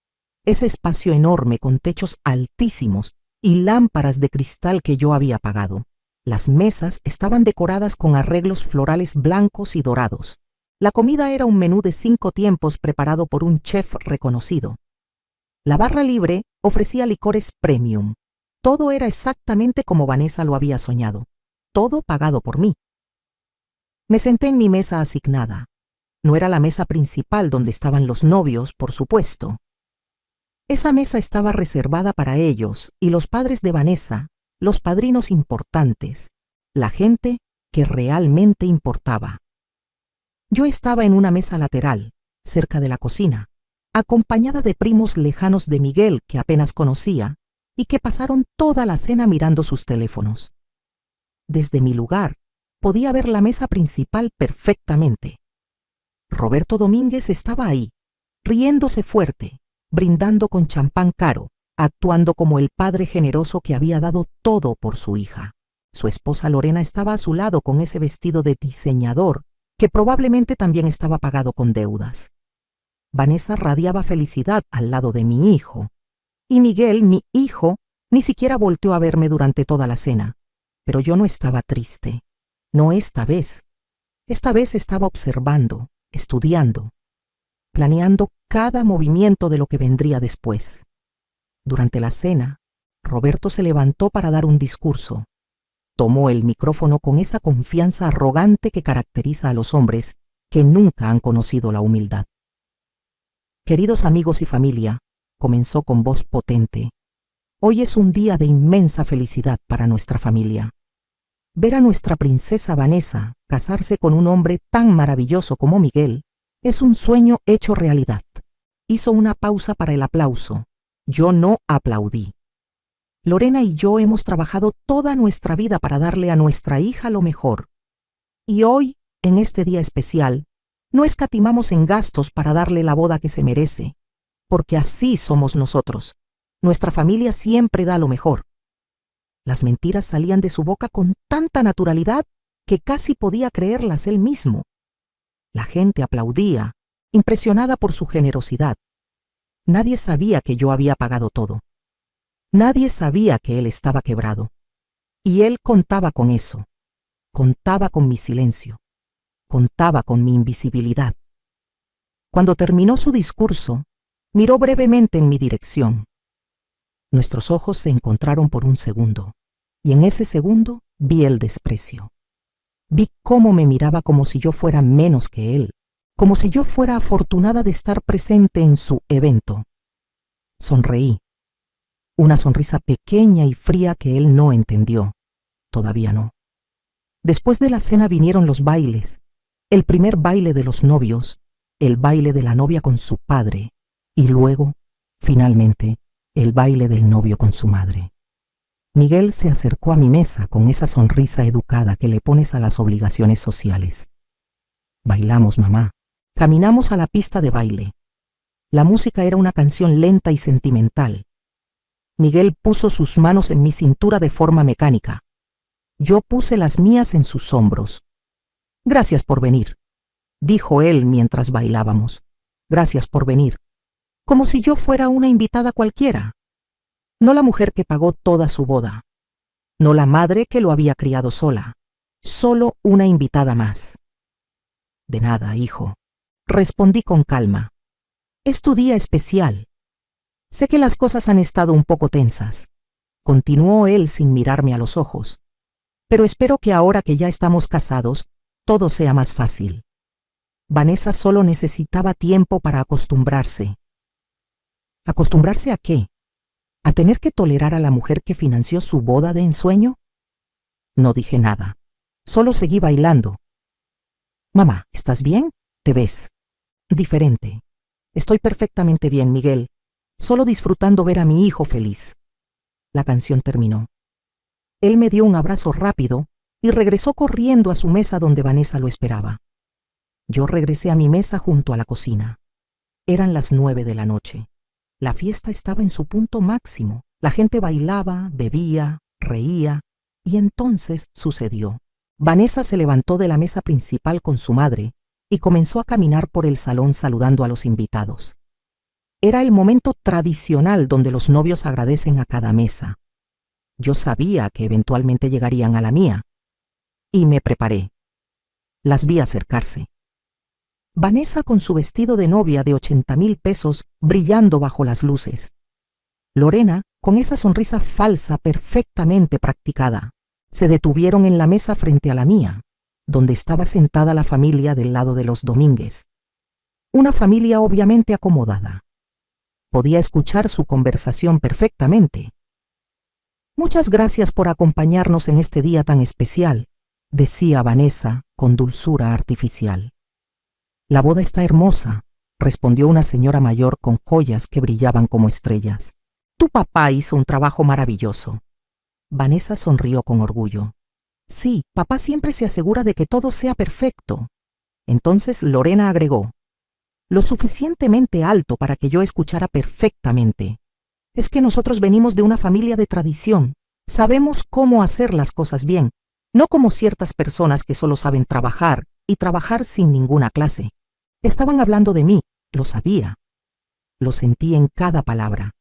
ese espacio enorme con techos altísimos y lámparas de cristal que yo había pagado. Las mesas estaban decoradas con arreglos florales blancos y dorados. La comida era un menú de 5 tiempos preparado por un chef reconocido. La barra libre ofrecía licores premium. Todo era exactamente como Vanessa lo había soñado. Todo pagado por mí. Me senté en mi mesa asignada. No era la mesa principal donde estaban los novios, por supuesto. Esa mesa estaba reservada para ellos y los padres de Vanessa, los padrinos importantes, la gente que realmente importaba. Yo estaba en una mesa lateral, cerca de la cocina, acompañada de primos lejanos de Miguel que apenas conocía y que pasaron toda la cena mirando sus teléfonos. Desde mi lugar podía ver la mesa principal perfectamente. Roberto Domínguez estaba ahí, riéndose fuerte, brindando con champán caro, actuando como el padre generoso que había dado todo por su hija. Su esposa Lorena estaba a su lado con ese vestido de diseñador que probablemente también estaba pagado con deudas. Vanessa radiaba felicidad al lado de mi hijo. Y Miguel, mi hijo, ni siquiera volteó a verme durante toda la cena. Pero yo no estaba triste. No esta vez. Esta vez estaba observando, estudiando, planeando cada movimiento de lo que vendría después. Durante la cena, Roberto se levantó para dar un discurso. Tomó el micrófono con esa confianza arrogante que caracteriza a los hombres que nunca han conocido la humildad. Queridos amigos y familia, comenzó con voz potente, hoy es un día de inmensa felicidad para nuestra familia. Ver a nuestra princesa Vanessa casarse con un hombre tan maravilloso como Miguel es un sueño hecho realidad. Hizo una pausa para el aplauso. Yo no aplaudí. Lorena y yo hemos trabajado toda nuestra vida para darle a nuestra hija lo mejor. Y hoy, en este día especial, no escatimamos en gastos para darle la boda que se merece, porque así somos nosotros. Nuestra familia siempre da lo mejor. Las mentiras salían de su boca con tanta naturalidad que casi podía creerlas él mismo. La gente aplaudía, impresionada por su generosidad. Nadie sabía que yo había pagado todo. Nadie sabía que él estaba quebrado. Y él contaba con eso. Contaba con mi silencio. Contaba con mi invisibilidad. Cuando terminó su discurso, miró brevemente en mi dirección. Nuestros ojos se encontraron por un segundo, y en ese segundo vi el desprecio. Vi cómo me miraba como si yo fuera menos que él, como si yo fuera afortunada de estar presente en su evento. Sonreí. Una sonrisa pequeña y fría que él no entendió. Todavía no. Después de la cena vinieron los bailes. El primer baile de los novios, el baile de la novia con su padre, y luego, finalmente, el baile del novio con su madre. Miguel se acercó a mi mesa con esa sonrisa educada que le pones a las obligaciones sociales. Bailamos, mamá. Caminamos a la pista de baile. La música era una canción lenta y sentimental. Miguel puso sus manos en mi cintura de forma mecánica. Yo puse las mías en sus hombros. Gracias por venir, dijo él mientras bailábamos. Gracias por venir. Como si yo fuera una invitada cualquiera. No la mujer que pagó toda su boda. no la madre que lo había criado sola, solo una invitada más. De nada, hijo, respondí con calma. Es tu día especial. Sé que las cosas han estado un poco tensas, continuó él sin mirarme a los ojos, pero espero que ahora que ya estamos casados, todo sea más fácil. Vanessa solo necesitaba tiempo para acostumbrarse. ¿Acostumbrarse a qué? ¿A tener que tolerar a la mujer que financió su boda de ensueño? No dije nada, solo seguí bailando. Mamá, ¿estás bien? ¿Te ves? Diferente. Estoy perfectamente bien, Miguel, solo disfrutando ver a mi hijo feliz. La canción terminó. Él me dio un abrazo rápido y regresó corriendo a su mesa donde Vanessa lo esperaba. Yo regresé a mi mesa junto a la cocina. Eran las 9 de la noche. La fiesta estaba en su punto máximo. La gente bailaba, bebía, reía, y entonces sucedió. Vanessa se levantó de la mesa principal con su madre y comenzó a caminar por el salón saludando a los invitados. Era el momento tradicional donde los novios agradecen a cada mesa. Yo sabía que eventualmente llegarían a la mía, y me preparé. Las vi acercarse. Vanessa con su vestido de novia de 80,000 pesos brillando bajo las luces. Lorena con esa sonrisa falsa perfectamente practicada. Se detuvieron en la mesa frente a la mía, donde estaba sentada la familia del lado de los Domínguez. Una familia obviamente acomodada. Podía escuchar su conversación perfectamente. Muchas gracias por acompañarnos en este día tan especial, decía Vanessa con dulzura artificial. La boda está hermosa, respondió una señora mayor con joyas que brillaban como estrellas. Tu papá hizo un trabajo maravilloso. Vanessa sonrió con orgullo. Sí, papá siempre se asegura de que todo sea perfecto. Entonces Lorena agregó, lo suficientemente alto para que yo escuchara perfectamente. Es que nosotros venimos de una familia de tradición. Sabemos cómo hacer las cosas bien, no como ciertas personas que solo saben trabajar y trabajar sin ninguna clase. Estaban hablando de mí, lo sabía. Lo sentí en cada palabra.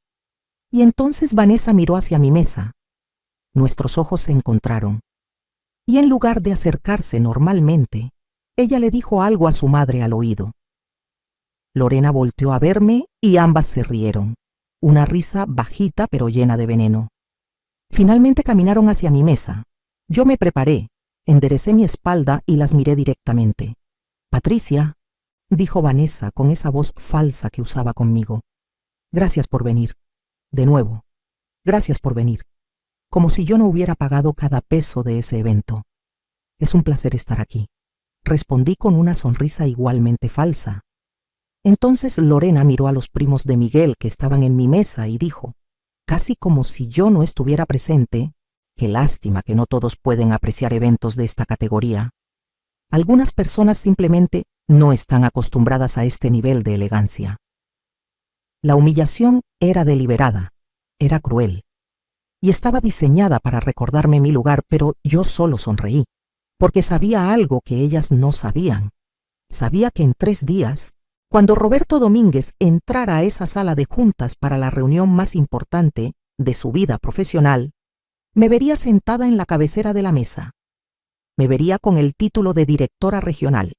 Y entonces Vanessa miró hacia mi mesa. Nuestros ojos se encontraron. Y en lugar de acercarse normalmente, ella le dijo algo a su madre al oído. Lorena volteó a verme y ambas se rieron. Una risa bajita pero llena de veneno. Finalmente caminaron hacia mi mesa. Yo me preparé, enderecé mi espalda y las miré directamente. Patricia, dijo Vanessa con esa voz falsa que usaba conmigo. Gracias por venir. De nuevo, gracias por venir. Como si yo no hubiera pagado cada peso de ese evento. Es un placer estar aquí. Respondí con una sonrisa igualmente falsa. Entonces Lorena miró a los primos de Miguel que estaban en mi mesa y dijo, casi como si yo no estuviera presente, qué lástima que no todos pueden apreciar eventos de esta categoría. Algunas personas simplemente no están acostumbradas a este nivel de elegancia. La humillación era deliberada, era cruel, y estaba diseñada para recordarme mi lugar, pero yo solo sonreí, porque sabía algo que ellas no sabían. Sabía que en 3 días, cuando Roberto Domínguez entrara a esa sala de juntas para la reunión más importante de su vida profesional, me vería sentada en la cabecera de la mesa. Me vería con el título de directora regional.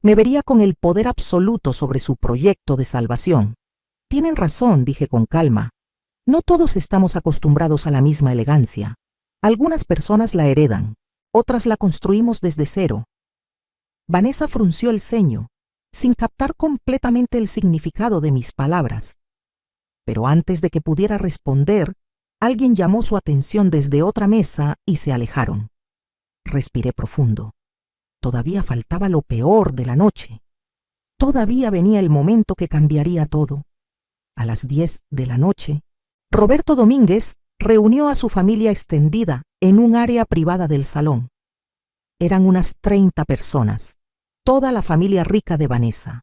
Me vería con el poder absoluto sobre su proyecto de salvación. Tienen razón, dije con calma. No todos estamos acostumbrados a la misma elegancia. Algunas personas la heredan, otras la construimos desde cero. Vanessa frunció el ceño, sin captar completamente el significado de mis palabras. Pero antes de que pudiera responder, alguien llamó su atención desde otra mesa y se alejaron. Respiré profundo. Todavía faltaba lo peor de la noche. Todavía venía el momento que cambiaría todo. A las 10 de la noche, Roberto Domínguez reunió a su familia extendida en un área privada del salón. Eran unas 30 personas, toda la familia rica de Vanessa.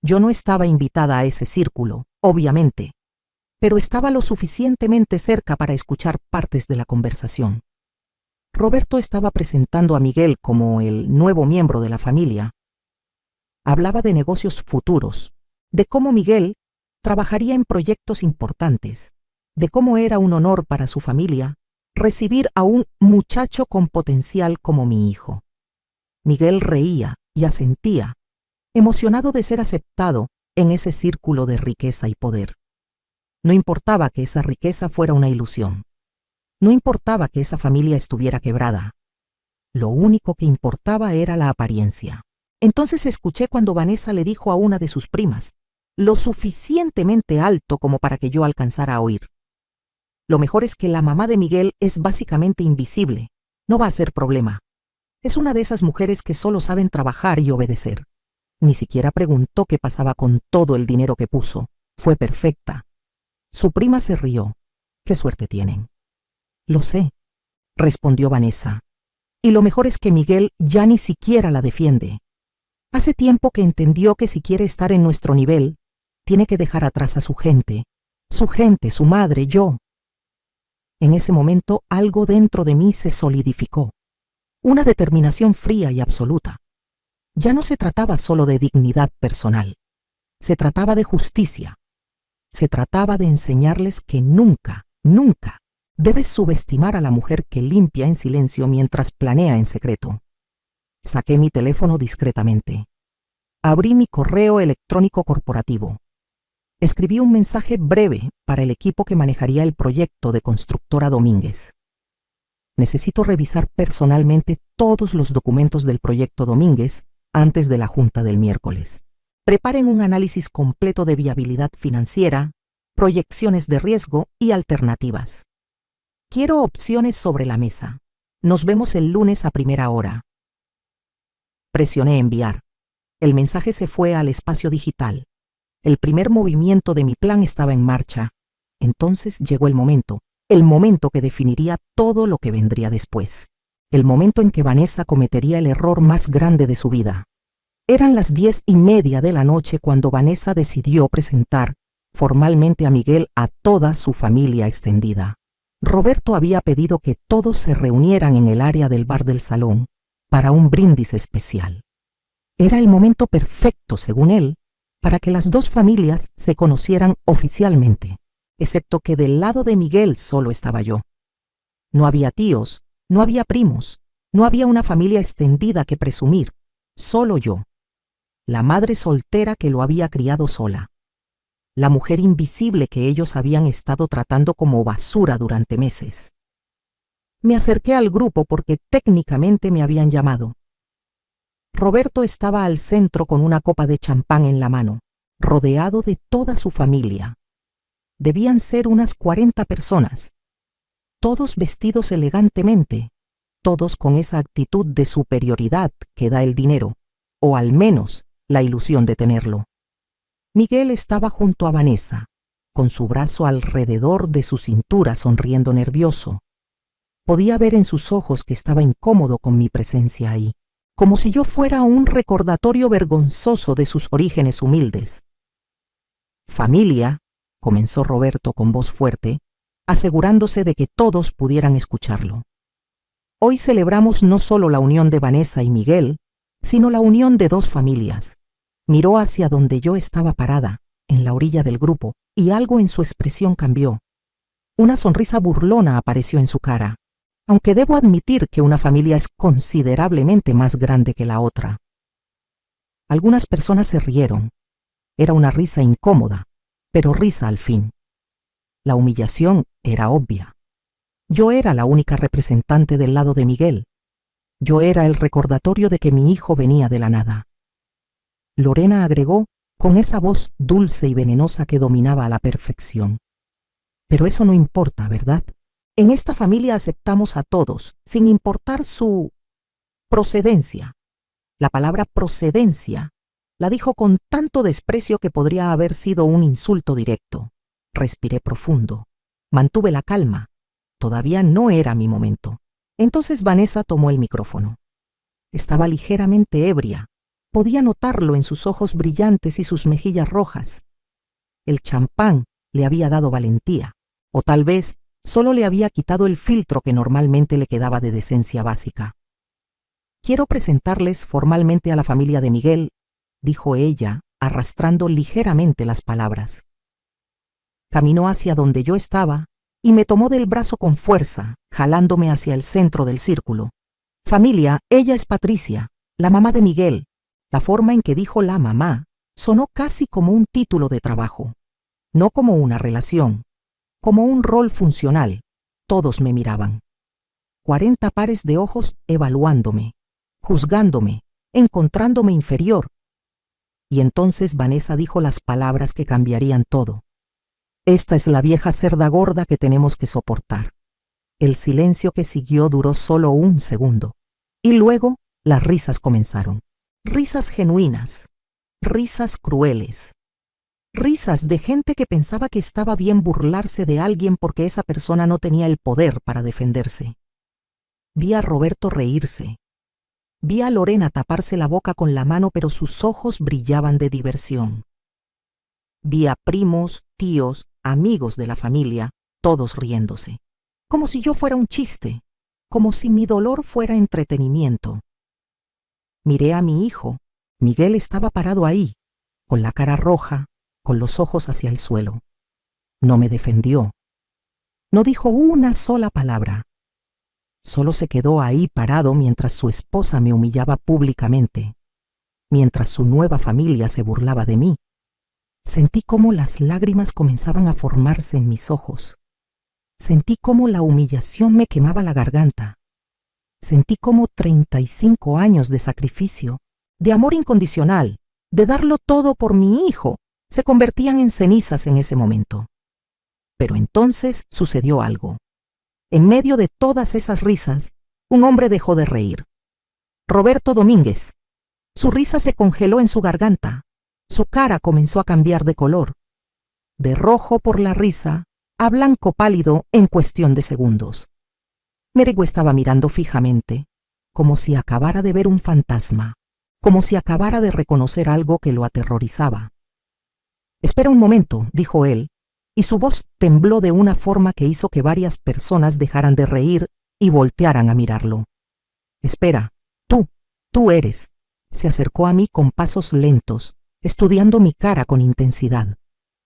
Yo no estaba invitada a ese círculo, obviamente, pero estaba lo suficientemente cerca para escuchar partes de la conversación. Roberto estaba presentando a Miguel como el nuevo miembro de la familia. Hablaba de negocios futuros, de cómo Miguel trabajaría en proyectos importantes, de cómo era un honor para su familia recibir a un muchacho con potencial como mi hijo. Miguel reía y asentía, emocionado de ser aceptado en ese círculo de riqueza y poder. No importaba que esa riqueza fuera una ilusión. No importaba que esa familia estuviera quebrada. Lo único que importaba era la apariencia. Entonces escuché cuando Vanessa le dijo a una de sus primas, lo suficientemente alto como para que yo alcanzara a oír: lo mejor es que la mamá de Miguel es básicamente invisible. No va a ser problema. Es una de esas mujeres que solo saben trabajar y obedecer. Ni siquiera preguntó qué pasaba con todo el dinero que puso. Fue perfecta. Su prima se rió. «Qué suerte tienen». «Lo sé», respondió Vanessa. «Y lo mejor es que Miguel ya ni siquiera la defiende. Hace tiempo que entendió que si quiere estar en nuestro nivel, tiene que dejar atrás a su gente, su madre, yo». En ese momento algo dentro de mí se solidificó. Una determinación fría y absoluta. Ya no se trataba solo de dignidad personal. Se trataba de justicia. Se trataba de enseñarles que nunca, nunca debes subestimar a la mujer que limpia en silencio mientras planea en secreto. Saqué mi teléfono discretamente. Abrí mi correo electrónico corporativo. Escribí un mensaje breve para el equipo que manejaría el proyecto de Constructora Domínguez. Necesito revisar personalmente todos los documentos del proyecto Domínguez antes de la junta del miércoles. Preparen un análisis completo de viabilidad financiera, proyecciones de riesgo y alternativas. Quiero opciones sobre la mesa. Nos vemos el lunes a primera hora. Presioné enviar. El mensaje se fue al espacio digital. El primer movimiento de mi plan estaba en marcha. Entonces llegó el momento que definiría todo lo que vendría después. El momento en que Vanessa cometería el error más grande de su vida. Eran las 10:30 de la noche cuando Vanessa decidió presentar formalmente a Miguel a toda su familia extendida. Roberto había pedido que todos se reunieran en el área del bar del salón para un brindis especial. Era el momento perfecto, según él, para que las dos familias se conocieran oficialmente, excepto que del lado de Miguel solo estaba yo. No había tíos, no había primos, no había una familia extendida que presumir, solo yo, la madre soltera que lo había criado sola, la mujer invisible que ellos habían estado tratando como basura durante meses. Me acerqué al grupo porque técnicamente me habían llamado. Roberto estaba al centro con una copa de champán en la mano, rodeado de toda su familia. Debían ser unas 40 personas, todos vestidos elegantemente, todos con esa actitud de superioridad que da el dinero, o al menos la ilusión de tenerlo. Miguel estaba junto a Vanessa, con su brazo alrededor de su cintura sonriendo nervioso. Podía ver en sus ojos que estaba incómodo con mi presencia ahí, como si yo fuera un recordatorio vergonzoso de sus orígenes humildes. «Familia», comenzó Roberto con voz fuerte, asegurándose de que todos pudieran escucharlo. «Hoy celebramos no solo la unión de Vanessa y Miguel, sino la unión de dos familias». Miró hacia donde yo estaba parada, en la orilla del grupo, y algo en su expresión cambió. Una sonrisa burlona apareció en su cara, aunque debo admitir que una familia es considerablemente más grande que la otra. Algunas personas se rieron. Era una risa incómoda, pero risa al fin. La humillación era obvia. Yo era la única representante del lado de Miguel. Yo era el recordatorio de que mi hijo venía de la nada. Lorena agregó con esa voz dulce y venenosa que dominaba a la perfección. «Pero eso no importa, ¿verdad? En esta familia aceptamos a todos, sin importar su procedencia». La palabra procedencia la dijo con tanto desprecio que podría haber sido un insulto directo. Respiré profundo. Mantuve la calma. Todavía no era mi momento. Entonces Vanessa tomó el micrófono. Estaba ligeramente ebria. Podía notarlo en sus ojos brillantes y sus mejillas rojas. El champán le había dado valentía, o tal vez solo le había quitado el filtro que normalmente le quedaba de decencia básica. «Quiero presentarles formalmente a la familia de Miguel», dijo ella, arrastrando ligeramente las palabras. Caminó hacia donde yo estaba y me tomó del brazo con fuerza, jalándome hacia el centro del círculo. Familia, ella es Patricia, la mamá de Miguel. La forma en que dijo la mamá sonó casi como un título de trabajo, no como una relación, como un rol funcional. Todos me miraban. 40 pares de ojos evaluándome, juzgándome, encontrándome inferior. Y entonces Vanessa dijo las palabras que cambiarían todo. Esta es la vieja cerda gorda que tenemos que soportar. El silencio que siguió duró solo un segundo. Y luego las risas comenzaron. Risas genuinas, risas crueles. Risas de gente que pensaba que estaba bien burlarse de alguien porque esa persona no tenía el poder para defenderse. Vi a Roberto reírse. Vi a Lorena taparse la boca con la mano, pero sus ojos brillaban de diversión. Vi a primos, tíos, amigos de la familia, todos riéndose. Como si yo fuera un chiste, como si mi dolor fuera entretenimiento. Miré a mi hijo. Miguel estaba parado ahí, con la cara roja, con los ojos hacia el suelo. No me defendió. No dijo una sola palabra. Solo se quedó ahí parado mientras su esposa me humillaba públicamente, mientras su nueva familia se burlaba de mí. Sentí cómo las lágrimas comenzaban a formarse en mis ojos. Sentí cómo la humillación me quemaba la garganta. Sentí cómo 35 años de sacrificio, de amor incondicional, de darlo todo por mi hijo, se convertían en cenizas en ese momento. Pero entonces sucedió algo. En medio de todas esas risas, un hombre dejó de reír. Roberto Domínguez. Su risa se congeló en su garganta. Su cara comenzó a cambiar de color. De rojo por la risa a blanco pálido en cuestión de segundos. Merigo estaba mirando fijamente, como si acabara de ver un fantasma, como si acabara de reconocer algo que lo aterrorizaba. «Espera un momento», dijo él, y su voz tembló de una forma que hizo que varias personas dejaran de reír y voltearan a mirarlo. «Espera, tú eres». Se acercó a mí con pasos lentos, estudiando mi cara con intensidad.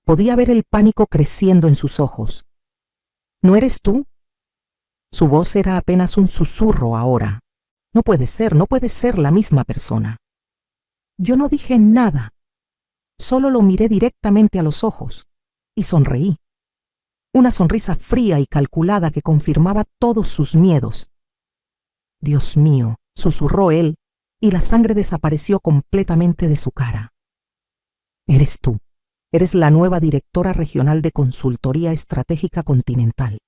Podía ver el pánico creciendo en sus ojos. «¿No eres tú?» Su voz era apenas un susurro ahora. No puede ser la misma persona. Yo no dije nada. Solo lo miré directamente a los ojos y sonreí. Una sonrisa fría y calculada que confirmaba todos sus miedos. «Dios mío», susurró él, y la sangre desapareció completamente de su cara. «Eres tú. Eres la nueva directora regional de Consultoría Estratégica Continental».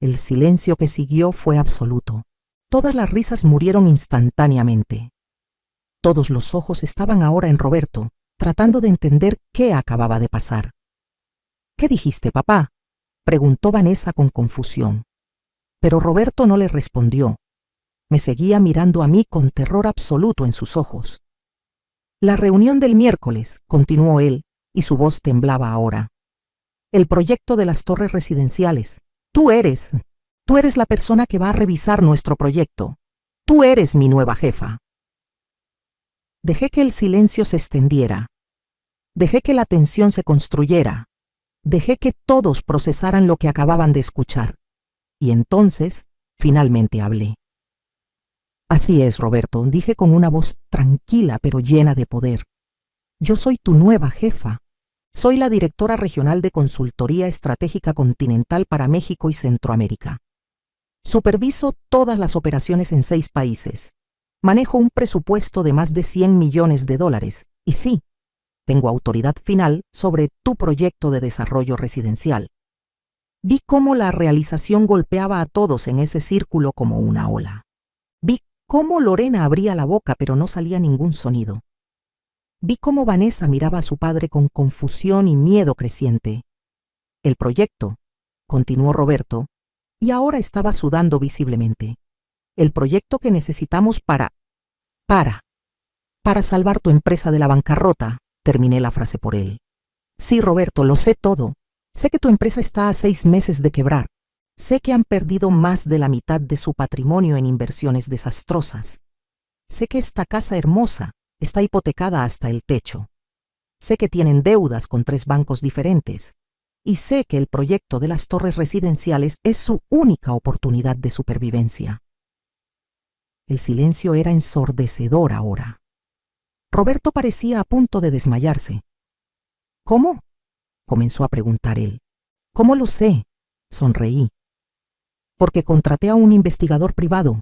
El silencio que siguió fue absoluto. Todas las risas murieron instantáneamente. Todos los ojos estaban ahora en Roberto, tratando de entender qué acababa de pasar. «¿Qué dijiste, papá?», preguntó Vanessa con confusión. Pero Roberto no le respondió. Me seguía mirando a mí con terror absoluto en sus ojos. «La reunión del miércoles», continuó él, y su voz temblaba ahora. «El proyecto de las torres residenciales. Tú eres la persona que va a revisar nuestro proyecto. Tú eres mi nueva jefa». Dejé que el silencio se extendiera. Dejé que la tensión se construyera. Dejé que todos procesaran lo que acababan de escuchar. Y entonces, finalmente hablé. «Así es, Roberto», dije con una voz tranquila pero llena de poder. «Yo soy tu nueva jefa. Soy la directora regional de Consultoría Estratégica Continental para México y Centroamérica. Superviso todas las operaciones en 6 países. Manejo un presupuesto de más de $100 millones. Y sí, tengo autoridad final sobre tu proyecto de desarrollo residencial». Vi cómo la realización golpeaba a todos en ese círculo como una ola. Vi cómo Lorena abría la boca pero no salía ningún sonido. Vi cómo Vanessa miraba a su padre con confusión y miedo creciente. «El proyecto», continuó Roberto, y ahora estaba sudando visiblemente. «El proyecto que necesitamos para salvar tu empresa de la bancarrota», terminé la frase por él. «Sí, Roberto, lo sé todo. Sé que tu empresa está a 6 meses de quebrar. Sé que han perdido más de la mitad de su patrimonio en inversiones desastrosas. Sé que esta casa hermosa está hipotecada hasta el techo. Sé que tienen deudas con 3 bancos diferentes. y sé que el proyecto de las torres residenciales es su única oportunidad de supervivencia. El silencio era ensordecedor ahora. Roberto parecía a punto de desmayarse. ¿Cómo?, comenzó a preguntar él. ¿Cómo lo sé?, sonreí. Porque contraté a un investigador privado,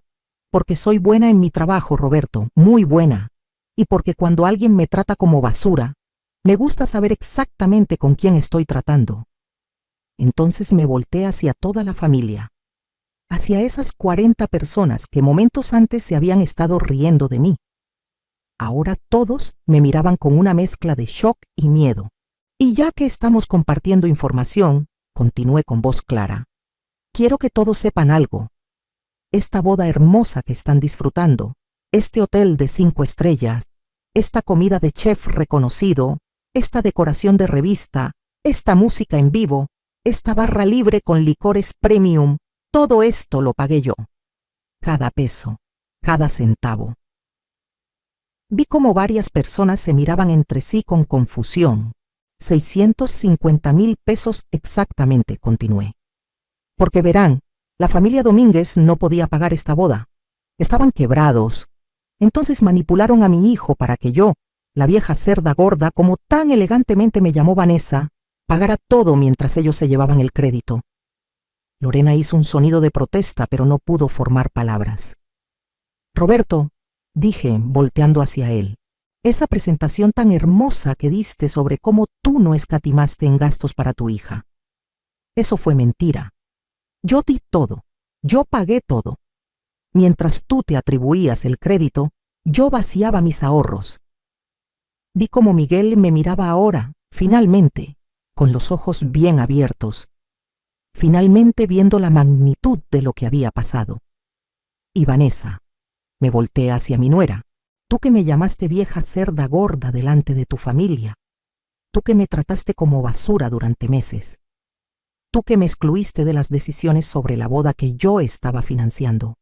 porque soy buena en mi trabajo, Roberto, muy buena, y porque cuando alguien me trata como basura, me gusta saber exactamente con quién estoy tratando. Entonces me volteé hacia toda la familia, hacia esas 40 personas que momentos antes se habían estado riendo de mí. Ahora todos me miraban con una mezcla de shock y miedo. Y ya que estamos compartiendo información, continué con voz clara. Quiero que todos sepan algo. Esta boda hermosa que están disfrutando, este hotel de 5 estrellas, esta comida de chef reconocido, esta decoración de revista, esta música en vivo, esta barra libre con licores premium, todo esto lo pagué yo. Cada peso, cada centavo. Vi cómo varias personas se miraban entre sí con confusión. 650,000 pesos exactamente, continué. Porque verán, la familia Domínguez no podía pagar esta boda. Estaban quebrados. Entonces manipularon a mi hijo para que yo, la vieja cerda gorda, como tan elegantemente me llamó Vanessa, pagara todo mientras ellos se llevaban el crédito. Lorena hizo un sonido de protesta, pero no pudo formar palabras. Roberto, dije, volteando hacia él, esa presentación tan hermosa que diste sobre cómo tú no escatimaste en gastos para tu hija. Eso fue mentira. Yo di todo, yo pagué todo. Mientras tú te atribuías el crédito, yo vaciaba mis ahorros. Vi cómo Miguel me miraba ahora, finalmente, con los ojos bien abiertos, finalmente viendo la magnitud de lo que había pasado. Y Vanessa, me volteé hacia mi nuera. Tú que me llamaste vieja cerda gorda delante de tu familia. Tú que me trataste como basura durante meses. Tú que me excluiste de las decisiones sobre la boda que yo estaba financiando.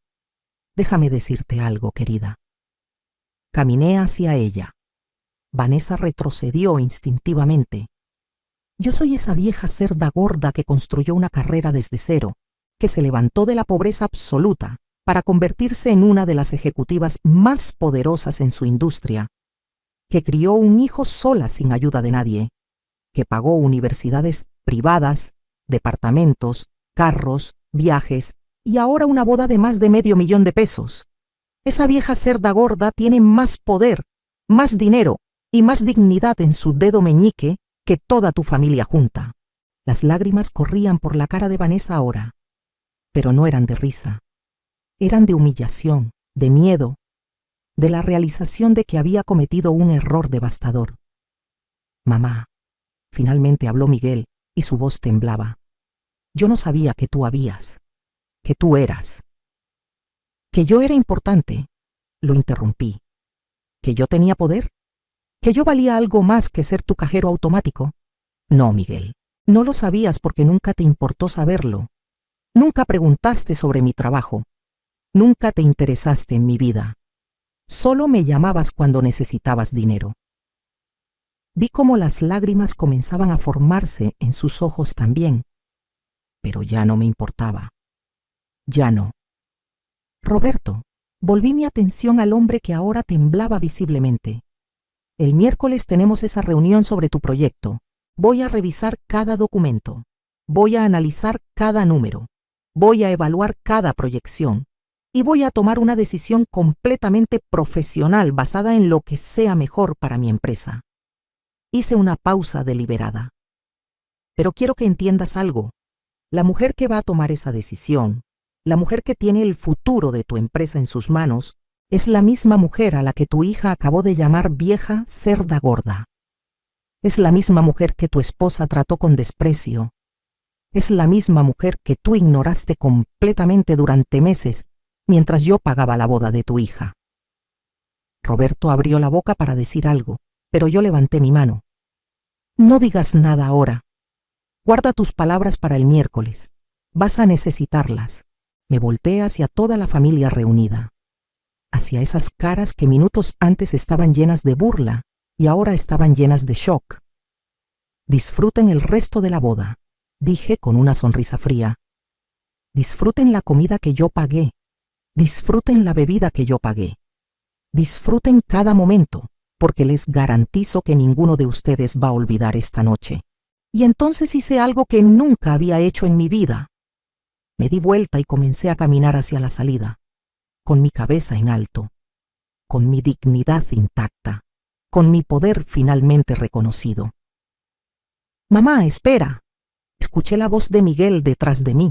Déjame decirte algo, querida. Caminé hacia ella. Vanessa retrocedió instintivamente. Yo soy esa vieja cerda gorda que construyó una carrera desde cero, que se levantó de la pobreza absoluta para convertirse en una de las ejecutivas más poderosas en su industria, que crió un hijo sola sin ayuda de nadie, que pagó universidades privadas, departamentos, carros, viajes y ahora una boda de más de $500,000. Esa vieja cerda gorda tiene más poder, más dinero y más dignidad en su dedo meñique que toda tu familia junta. Las lágrimas corrían por la cara de Vanessa ahora, pero no eran de risa. Eran de humillación, de miedo, de la realización de que había cometido un error devastador. Mamá, finalmente habló Miguel y su voz temblaba. Yo no sabía que tú habías, que tú eras. Que yo era importante, lo interrumpí. Que yo tenía poder, que yo valía algo más que ser tu cajero automático. No, Miguel, no lo sabías porque nunca te importó saberlo. Nunca preguntaste sobre mi trabajo. Nunca te interesaste en mi vida. Solo me llamabas cuando necesitabas dinero. Vi cómo las lágrimas comenzaban a formarse en sus ojos también, pero ya no me importaba. Ya no. Roberto, volví mi atención al hombre que ahora temblaba visiblemente. El miércoles tenemos esa reunión sobre tu proyecto. Voy a revisar cada documento. Voy a analizar cada número. Voy a evaluar cada proyección. Y voy a tomar una decisión completamente profesional basada en lo que sea mejor para mi empresa. Hice una pausa deliberada. Pero quiero que entiendas algo. La mujer que va a tomar esa decisión, la mujer que tiene el futuro de tu empresa en sus manos, es la misma mujer a la que tu hija acabó de llamar vieja cerda gorda. Es la misma mujer que tu esposa trató con desprecio. Es la misma mujer que tú ignoraste completamente durante meses mientras yo pagaba la boda de tu hija. Roberto abrió la boca para decir algo, pero yo levanté mi mano. No digas nada ahora. Guarda tus palabras para el miércoles. Vas a necesitarlas. Me volteé hacia toda la familia reunida, hacia esas caras que minutos antes estaban llenas de burla y ahora estaban llenas de shock. Disfruten el resto de la boda. dije con una sonrisa fría. Disfruten la comida que yo pagué. Disfruten la bebida que yo pagué. Disfruten cada momento, porque les garantizo que ninguno de ustedes va a olvidar esta noche. Y entonces hice algo que nunca había hecho en mi vida. Me di vuelta y comencé a caminar hacia la salida, con mi cabeza en alto, con mi dignidad intacta, con mi poder finalmente reconocido. «Mamá, espera», escuché la voz de Miguel detrás de mí.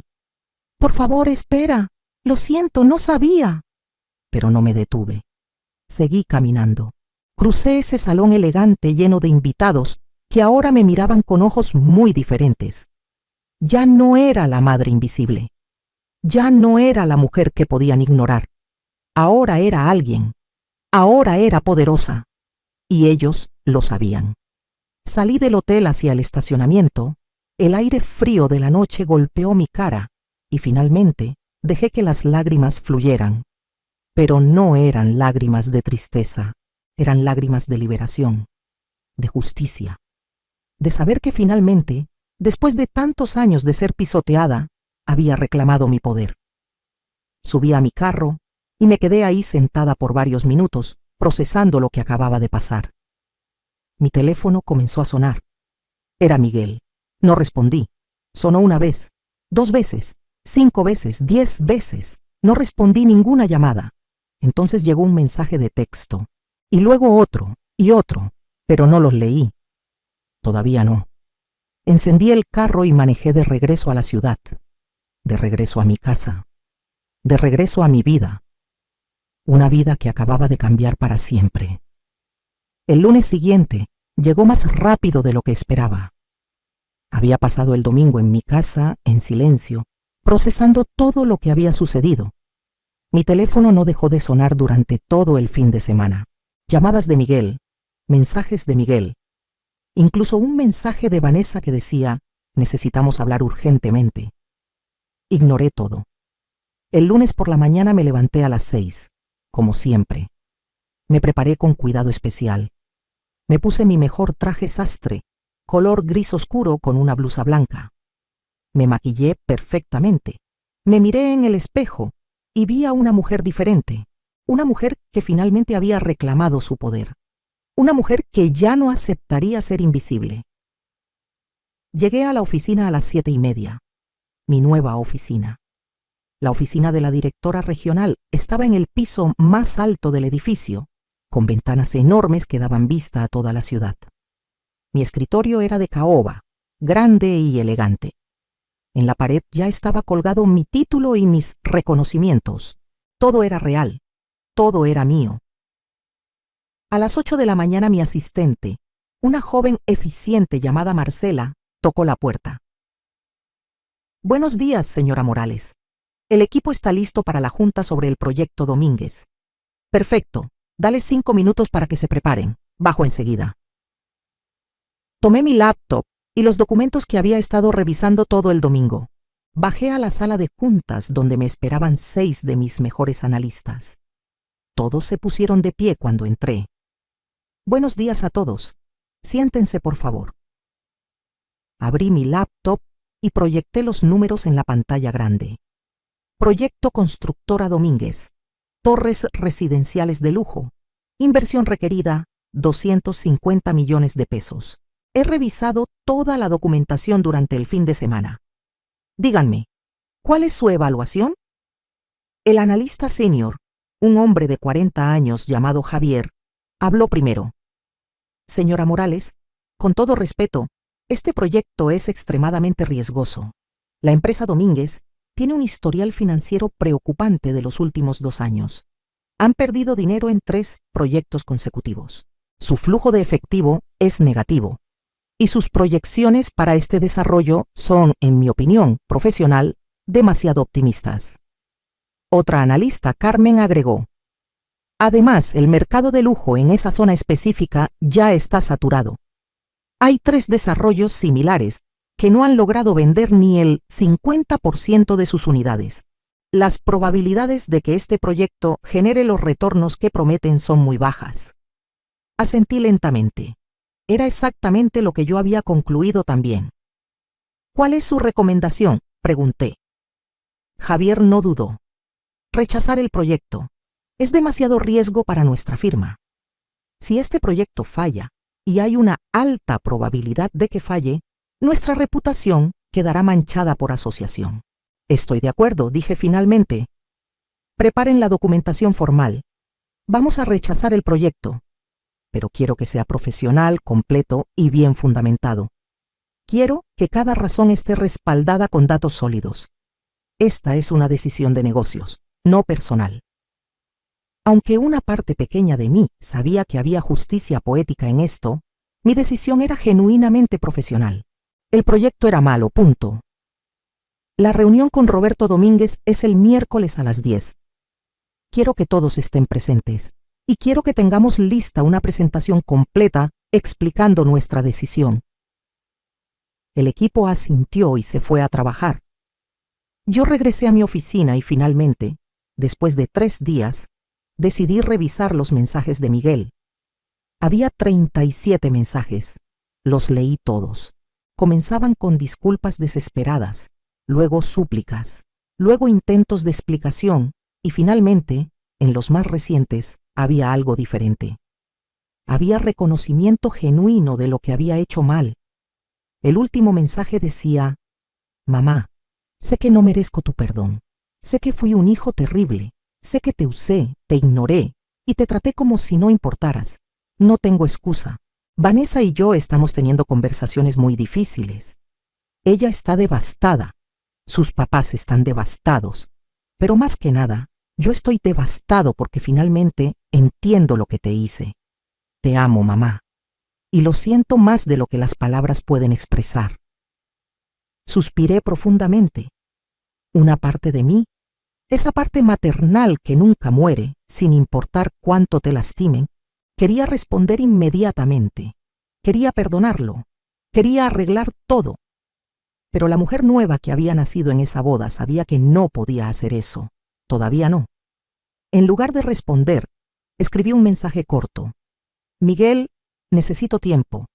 «Por favor, espera. Lo siento, no sabía». Pero no me detuve. Seguí caminando. Crucé ese salón elegante lleno de invitados que ahora me miraban con ojos muy diferentes. Ya no era la madre invisible. Ya no era la mujer que podían ignorar. Ahora era alguien. Ahora era poderosa. Y ellos lo sabían. Salí del hotel hacia el estacionamiento. El aire frío de la noche golpeó mi cara y finalmente dejé que las lágrimas fluyeran. Pero no eran lágrimas de tristeza, eran lágrimas de liberación, de justicia, de saber que finalmente, después de tantos años de ser pisoteada, había reclamado mi poder. Subí a mi carro y me quedé ahí sentada por varios minutos, procesando lo que acababa de pasar. Mi teléfono comenzó a sonar. Era Miguel. No respondí. Sonó una vez, 2 veces, 5 veces, 10 veces. No respondí ninguna llamada. Entonces llegó un mensaje de texto, y luego otro, y otro, pero no los leí. Todavía no. Encendí el carro y manejé de regreso a la ciudad, de regreso a mi casa, de regreso a mi vida, una vida que acababa de cambiar para siempre. El lunes siguiente llegó más rápido de lo que esperaba. Había pasado el domingo en mi casa, en silencio, procesando todo lo que había sucedido. Mi teléfono no dejó de sonar durante todo el fin de semana. Llamadas de Miguel, mensajes de Miguel, incluso un mensaje de Vanessa que decía, necesitamos hablar urgentemente. Ignoré todo. El lunes por la mañana me levanté a las 6, como siempre. Me preparé con cuidado especial. Me puse mi mejor traje sastre, color gris oscuro con una blusa blanca. Me maquillé perfectamente. Me miré en el espejo y vi a una mujer diferente, una mujer que finalmente había reclamado su poder, una mujer que ya no aceptaría ser invisible. Llegué a la oficina a las 7:30, mi nueva oficina. La oficina de la directora regional estaba en el piso más alto del edificio, con ventanas enormes que daban vista a toda la ciudad. Mi escritorio era de caoba, grande y elegante. En la pared ya estaba colgado mi título y mis reconocimientos. Todo era real, todo era mío. A las 8 de la mañana mi asistente, una joven eficiente llamada Marcela, tocó la puerta. «Buenos días, señora Morales. El equipo está listo para la junta sobre el proyecto Domínguez». «Perfecto. Dale 5 minutos para que se preparen. Bajo enseguida». Tomé mi laptop y los documentos que había estado revisando todo el domingo. Bajé a la sala de juntas donde me esperaban 6 de mis mejores analistas. Todos se pusieron de pie cuando entré. «Buenos días a todos. Siéntense, por favor». Abrí mi laptop y proyecté los números en la pantalla grande. Proyecto Constructora Domínguez. Torres residenciales de lujo. Inversión requerida, 250 millones de pesos. He revisado toda la documentación durante el fin de semana. Díganme, ¿cuál es su evaluación? El analista senior, un hombre de 40 años llamado Javier, habló primero. «Señora Morales, con todo respeto, este proyecto es extremadamente riesgoso. La empresa Domínguez tiene un historial financiero preocupante de los últimos 2 años. Han perdido dinero en 3 proyectos consecutivos. Su flujo de efectivo es negativo. Y sus proyecciones para este desarrollo son, en mi opinión profesional, demasiado optimistas». Otra analista, Carmen, agregó: «Además, el mercado de lujo en esa zona específica ya está saturado. Hay 3 desarrollos similares que no han logrado vender ni el 50% de sus unidades. Las probabilidades de que este proyecto genere los retornos que prometen son muy bajas». Asentí lentamente. Era exactamente lo que yo había concluido también. ¿Cuál es su recomendación?, pregunté. Javier no dudó. Rechazar el proyecto. Es demasiado riesgo para nuestra firma. Si este proyecto falla, y hay una alta probabilidad de que falle, nuestra reputación quedará manchada por asociación. Estoy de acuerdo, dije finalmente. Preparen la documentación formal. Vamos a rechazar el proyecto, pero quiero que sea profesional, completo y bien fundamentado. Quiero que cada razón esté respaldada con datos sólidos. Esta es una decisión de negocios, no personal. Aunque una parte pequeña de mí sabía que había justicia poética en esto, mi decisión era genuinamente profesional. El proyecto era malo, punto. La reunión con Roberto Domínguez es el miércoles a las 10. Quiero que todos estén presentes y quiero que tengamos lista una presentación completa explicando nuestra decisión. El equipo asintió y se fue a trabajar. Yo regresé a mi oficina y finalmente, después de 3 días, decidí revisar los mensajes de Miguel. Había 37 mensajes. Los leí todos. Comenzaban con disculpas desesperadas, luego súplicas, luego intentos de explicación y finalmente, en los más recientes, había algo diferente. Había reconocimiento genuino de lo que había hecho mal. El último mensaje decía: «Mamá, sé que no merezco tu perdón. Sé que fui un hijo terrible. Sé que te usé, te ignoré y te traté como si no importaras. No tengo excusa. Vanessa y yo estamos teniendo conversaciones muy difíciles. Ella está devastada. Sus papás están devastados. Pero más que nada, yo estoy devastado porque finalmente entiendo lo que te hice. Te amo, mamá. Y lo siento más de lo que las palabras pueden expresar». Suspiré profundamente. Una parte de mí, esa parte maternal que nunca muere, sin importar cuánto te lastimen, quería responder inmediatamente. Quería perdonarlo. Quería arreglar todo. Pero la mujer nueva que había nacido en esa boda sabía que no podía hacer eso. Todavía no. En lugar de responder, escribí un mensaje corto. «Miguel, necesito tiempo.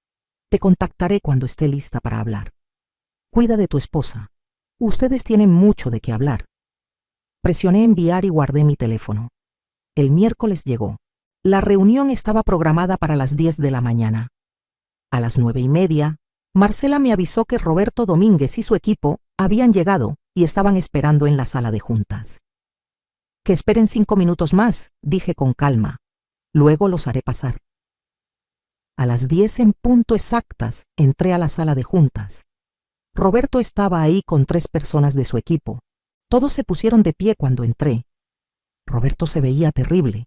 Te contactaré cuando esté lista para hablar. Cuida de tu esposa. Ustedes tienen mucho de qué hablar». Presioné enviar y guardé mi teléfono. El miércoles llegó. La reunión estaba programada para las 10 de la mañana. A las 9:30, Marcela me avisó que Roberto Domínguez y su equipo habían llegado y estaban esperando en la sala de juntas. «Que esperen 5 minutos más», dije con calma. «Luego los haré pasar». A las 10 en punto exactas entré a la sala de juntas. Roberto estaba ahí con 3 personas de su equipo. Todos se pusieron de pie cuando entré. Roberto se veía terrible.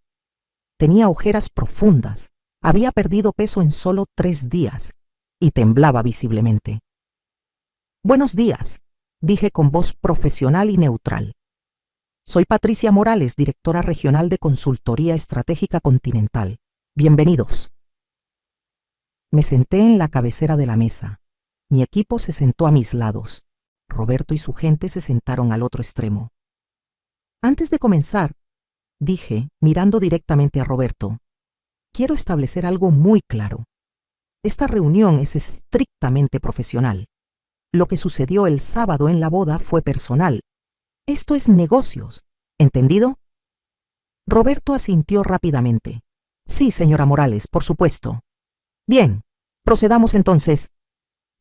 Tenía ojeras profundas. Había perdido peso en solo 3 días y temblaba visiblemente. «Buenos días», dije con voz profesional y neutral. «Soy Patricia Morales, directora regional de Consultoría Estratégica Continental. Bienvenidos». Me senté en la cabecera de la mesa. Mi equipo se sentó a mis lados. Roberto y su gente se sentaron al otro extremo. Antes de comenzar, dije, mirando directamente a Roberto, quiero establecer algo muy claro. Esta reunión es estrictamente profesional. Lo que sucedió el sábado en la boda fue personal. Esto es negocios, ¿entendido? Roberto asintió rápidamente. Sí, señora Morales, por supuesto. Bien, procedamos entonces.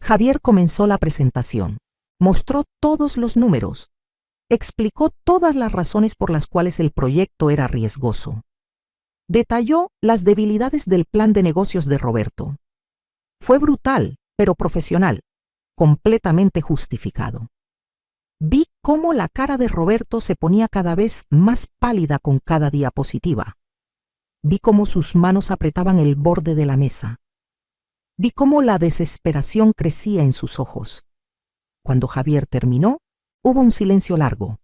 Javier comenzó la presentación. Mostró todos los números. Explicó todas las razones por las cuales el proyecto era riesgoso. Detalló las debilidades del plan de negocios de Roberto. Fue brutal, pero profesional, completamente justificado. Vi cómo la cara de Roberto se ponía cada vez más pálida con cada diapositiva. Vi cómo sus manos apretaban el borde de la mesa. Vi cómo la desesperación crecía en sus ojos. Cuando Javier terminó, hubo un silencio largo.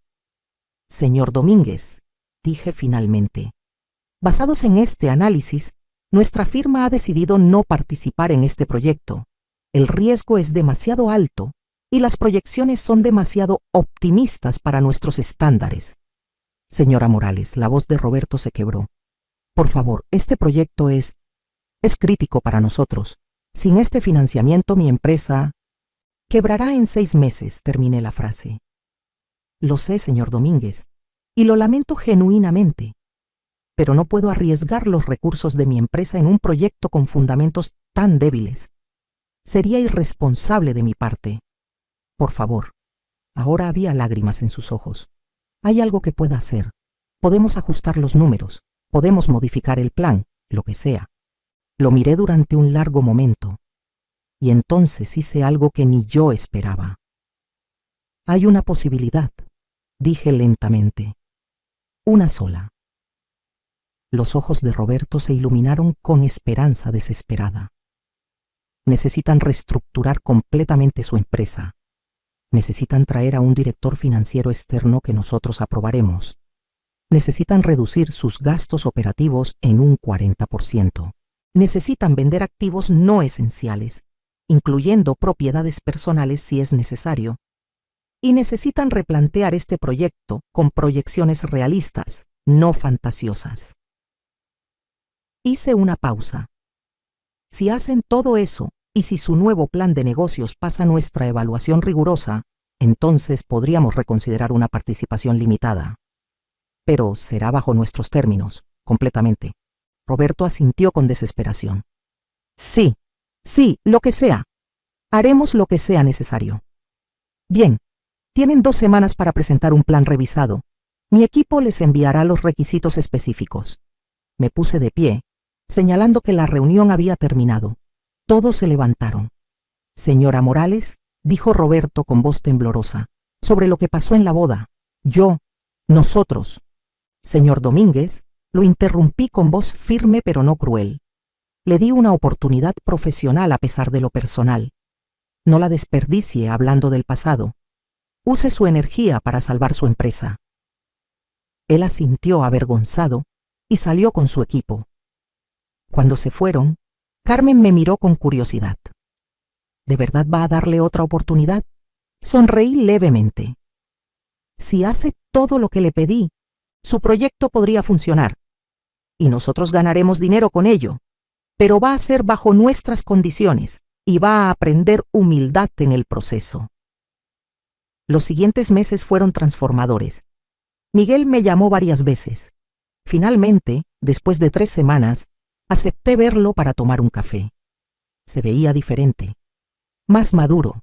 «Señor Domínguez», dije finalmente, «basados en este análisis, nuestra firma ha decidido no participar en este proyecto. El riesgo es demasiado alto y las proyecciones son demasiado optimistas para nuestros estándares». Señora Morales, la voz de Roberto se quebró. «Por favor, este proyecto es crítico para nosotros. Sin este financiamiento mi empresa...» Quebrará en 6 meses, terminé la frase. Lo sé, señor Domínguez, y lo lamento genuinamente, pero no puedo arriesgar los recursos de mi empresa en un proyecto con fundamentos tan débiles. Sería irresponsable de mi parte. Por favor. Ahora había lágrimas en sus ojos. Hay algo que pueda hacer. Podemos ajustar los números, podemos modificar el plan, lo que sea. Lo miré durante un largo momento, y entonces hice algo que ni yo esperaba. Hay una posibilidad, dije lentamente. Una sola. Los ojos de Roberto se iluminaron con esperanza desesperada. Necesitan reestructurar completamente su empresa. Necesitan traer a un director financiero externo que nosotros aprobaremos. Necesitan reducir sus gastos operativos en un 40%. Necesitan vender activos no esenciales, incluyendo propiedades personales si es necesario. Y necesitan replantear este proyecto con proyecciones realistas, no fantasiosas. Hice una pausa. Si hacen todo eso, y si su nuevo plan de negocios pasa nuestra evaluación rigurosa, entonces podríamos reconsiderar una participación limitada. Pero será bajo nuestros términos, completamente. Roberto asintió con desesperación. Sí, lo que sea. Haremos lo que sea necesario. Bien, tienen 2 semanas para presentar un plan revisado. Mi equipo les enviará los requisitos específicos. Me puse de pie, señalando que la reunión había terminado. Todos se levantaron. Señora Morales, dijo Roberto con voz temblorosa, sobre lo que pasó en la boda. Nosotros. Señor Domínguez, lo interrumpí con voz firme pero no cruel. Le di una oportunidad profesional a pesar de lo personal. No la desperdicie hablando del pasado. Use su energía para salvar su empresa. Él asintió avergonzado y salió con su equipo. Cuando se fueron, Carmen me miró con curiosidad. ¿De verdad va a darle otra oportunidad? Sonreí levemente. Si hace todo lo que le pedí, su proyecto podría funcionar, y nosotros ganaremos dinero con ello, pero va a ser bajo nuestras condiciones y va a aprender humildad en el proceso. Los siguientes meses fueron transformadores. Miguel me llamó varias veces. Finalmente, después de 3 semanas, acepté verlo para tomar un café. Se veía diferente, más maduro,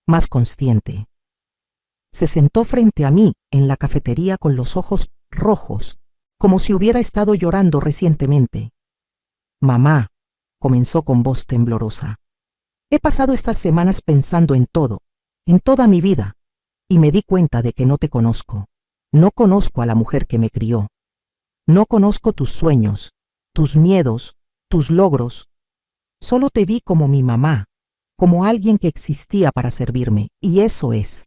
más consciente. Se sentó frente a mí en la cafetería con los ojos rojos, como si hubiera estado llorando recientemente. Mamá, comenzó con voz temblorosa. He pasado estas semanas pensando en todo, en toda mi vida, y me di cuenta de que no te conozco. No conozco a la mujer que me crió. No conozco tus sueños, tus miedos, tus logros. Solo te vi como mi mamá, como alguien que existía para servirme, y eso es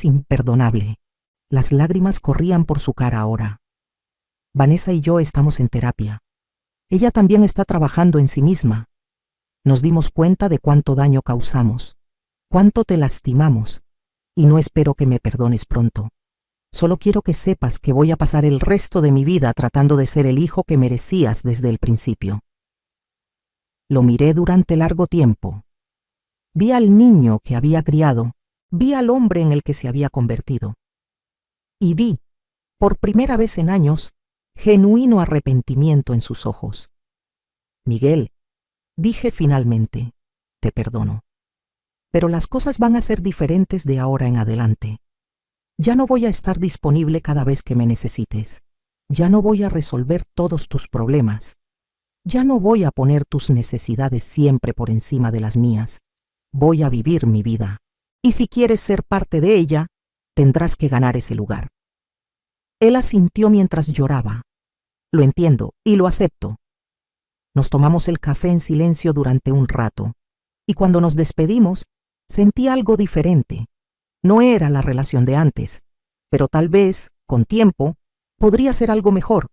imperdonable. Las lágrimas corrían por su cara ahora. Vanessa y yo estamos en terapia. Ella también está trabajando en sí misma. Nos dimos cuenta de cuánto daño causamos, cuánto te lastimamos, y no espero que me perdones pronto. Solo quiero que sepas que voy a pasar el resto de mi vida tratando de ser el hijo que merecías desde el principio. Lo miré durante largo tiempo. Vi al niño que había criado, vi al hombre en el que se había convertido. Y vi, por primera vez en años, genuino arrepentimiento en sus ojos. Miguel, dije finalmente, te perdono. Pero las cosas van a ser diferentes de ahora en adelante. Ya no voy a estar disponible cada vez que me necesites. Ya no voy a resolver todos tus problemas. Ya no voy a poner tus necesidades siempre por encima de las mías. Voy a vivir mi vida. Y si quieres ser parte de ella, tendrás que ganar ese lugar. Él asintió mientras lloraba. Lo entiendo y lo acepto. Nos tomamos el café en silencio durante un rato, y cuando nos despedimos, sentí algo diferente. No era la relación de antes, pero tal vez, con tiempo, podría ser algo mejor,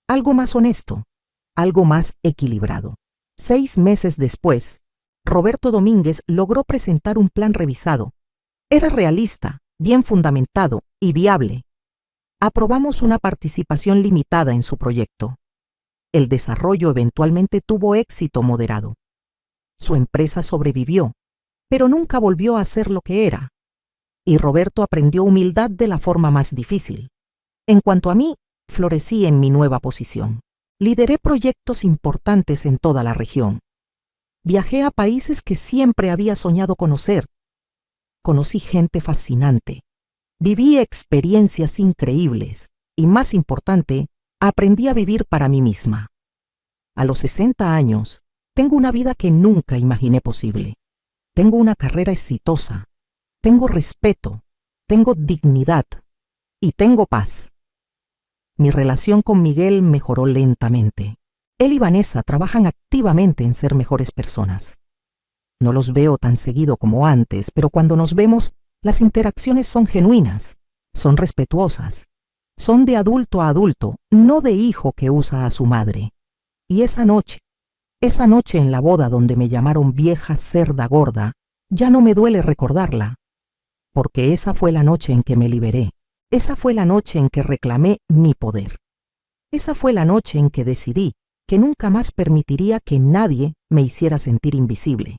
algo más honesto, algo más equilibrado. 6 meses después, Roberto Domínguez logró presentar un plan revisado. Era realista, bien fundamentado y viable. Aprobamos una participación limitada en su proyecto. El desarrollo eventualmente tuvo éxito moderado. Su empresa sobrevivió, pero nunca volvió a ser lo que era. Y Roberto aprendió humildad de la forma más difícil. En cuanto a mí, florecí en mi nueva posición. Lideré proyectos importantes en toda la región. Viajé a países que siempre había soñado conocer. Conocí gente fascinante. Viví experiencias increíbles y, más importante, aprendí a vivir para mí misma. A los 60 años, tengo una vida que nunca imaginé posible. Tengo una carrera exitosa. Tengo respeto. Tengo dignidad. Y tengo paz. Mi relación con Miguel mejoró lentamente. Él y Vanessa trabajan activamente en ser mejores personas. No los veo tan seguido como antes, pero cuando nos vemos, las interacciones son genuinas, son respetuosas, son de adulto a adulto, no de hijo que usa a su madre. Y esa noche en la boda donde me llamaron vieja cerda gorda, ya no me duele recordarla, porque esa fue la noche en que me liberé. Esa fue la noche en que reclamé mi poder. Esa fue la noche en que decidí que nunca más permitiría que nadie me hiciera sentir invisible.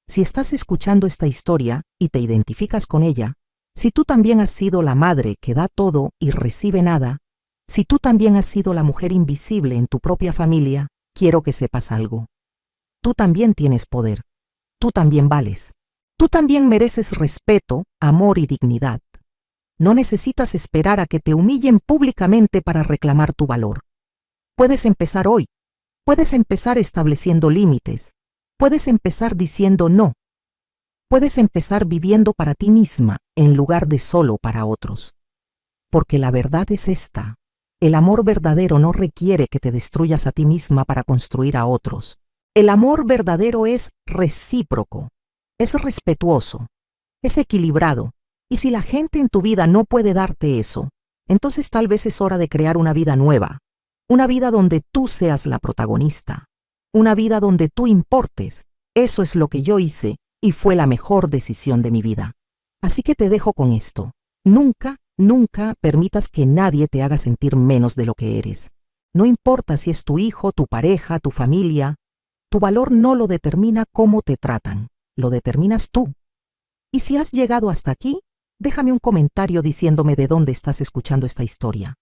Si estás escuchando esta historia y te identificas con ella, si tú también has sido la madre que da todo y recibe nada, si tú también has sido la mujer invisible en tu propia familia, quiero que sepas algo. Tú también tienes poder. Tú también vales. Tú también mereces respeto, amor y dignidad. No necesitas esperar a que te humillen públicamente para reclamar tu valor. Puedes empezar hoy. Puedes empezar estableciendo límites. Puedes empezar diciendo no. Puedes empezar viviendo para ti misma en lugar de solo para otros. Porque la verdad es esta. El amor verdadero no requiere que te destruyas a ti misma para construir a otros. El amor verdadero es recíproco, es respetuoso, es equilibrado. Y si la gente en tu vida no puede darte eso, entonces tal vez es hora de crear una vida nueva. Una vida donde tú seas la protagonista. Una vida donde tú importes. Eso es lo que yo hice y fue la mejor decisión de mi vida. Así que te dejo con esto. Nunca permitas que nadie te haga sentir menos de lo que eres. No importa si es tu hijo, tu pareja, tu familia. Tu valor no lo determina cómo te tratan. Lo determinas tú. Y si has llegado hasta aquí, déjame un comentario diciéndome de dónde estás escuchando esta historia.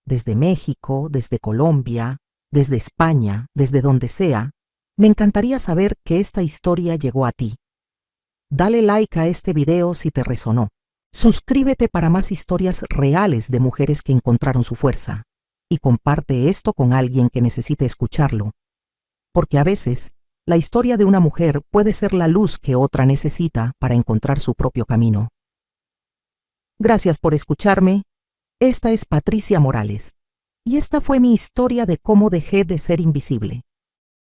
Desde México, desde Colombia, desde España, desde donde sea, me encantaría saber que esta historia llegó a ti. Dale like a este video si te resonó. Suscríbete para más historias reales de mujeres que encontraron su fuerza y comparte esto con alguien que necesite escucharlo. Porque a veces, la historia de una mujer puede ser la luz que otra necesita para encontrar su propio camino. Gracias por escucharme. Esta es Patricia Morales, y esta fue mi historia de cómo dejé de ser invisible.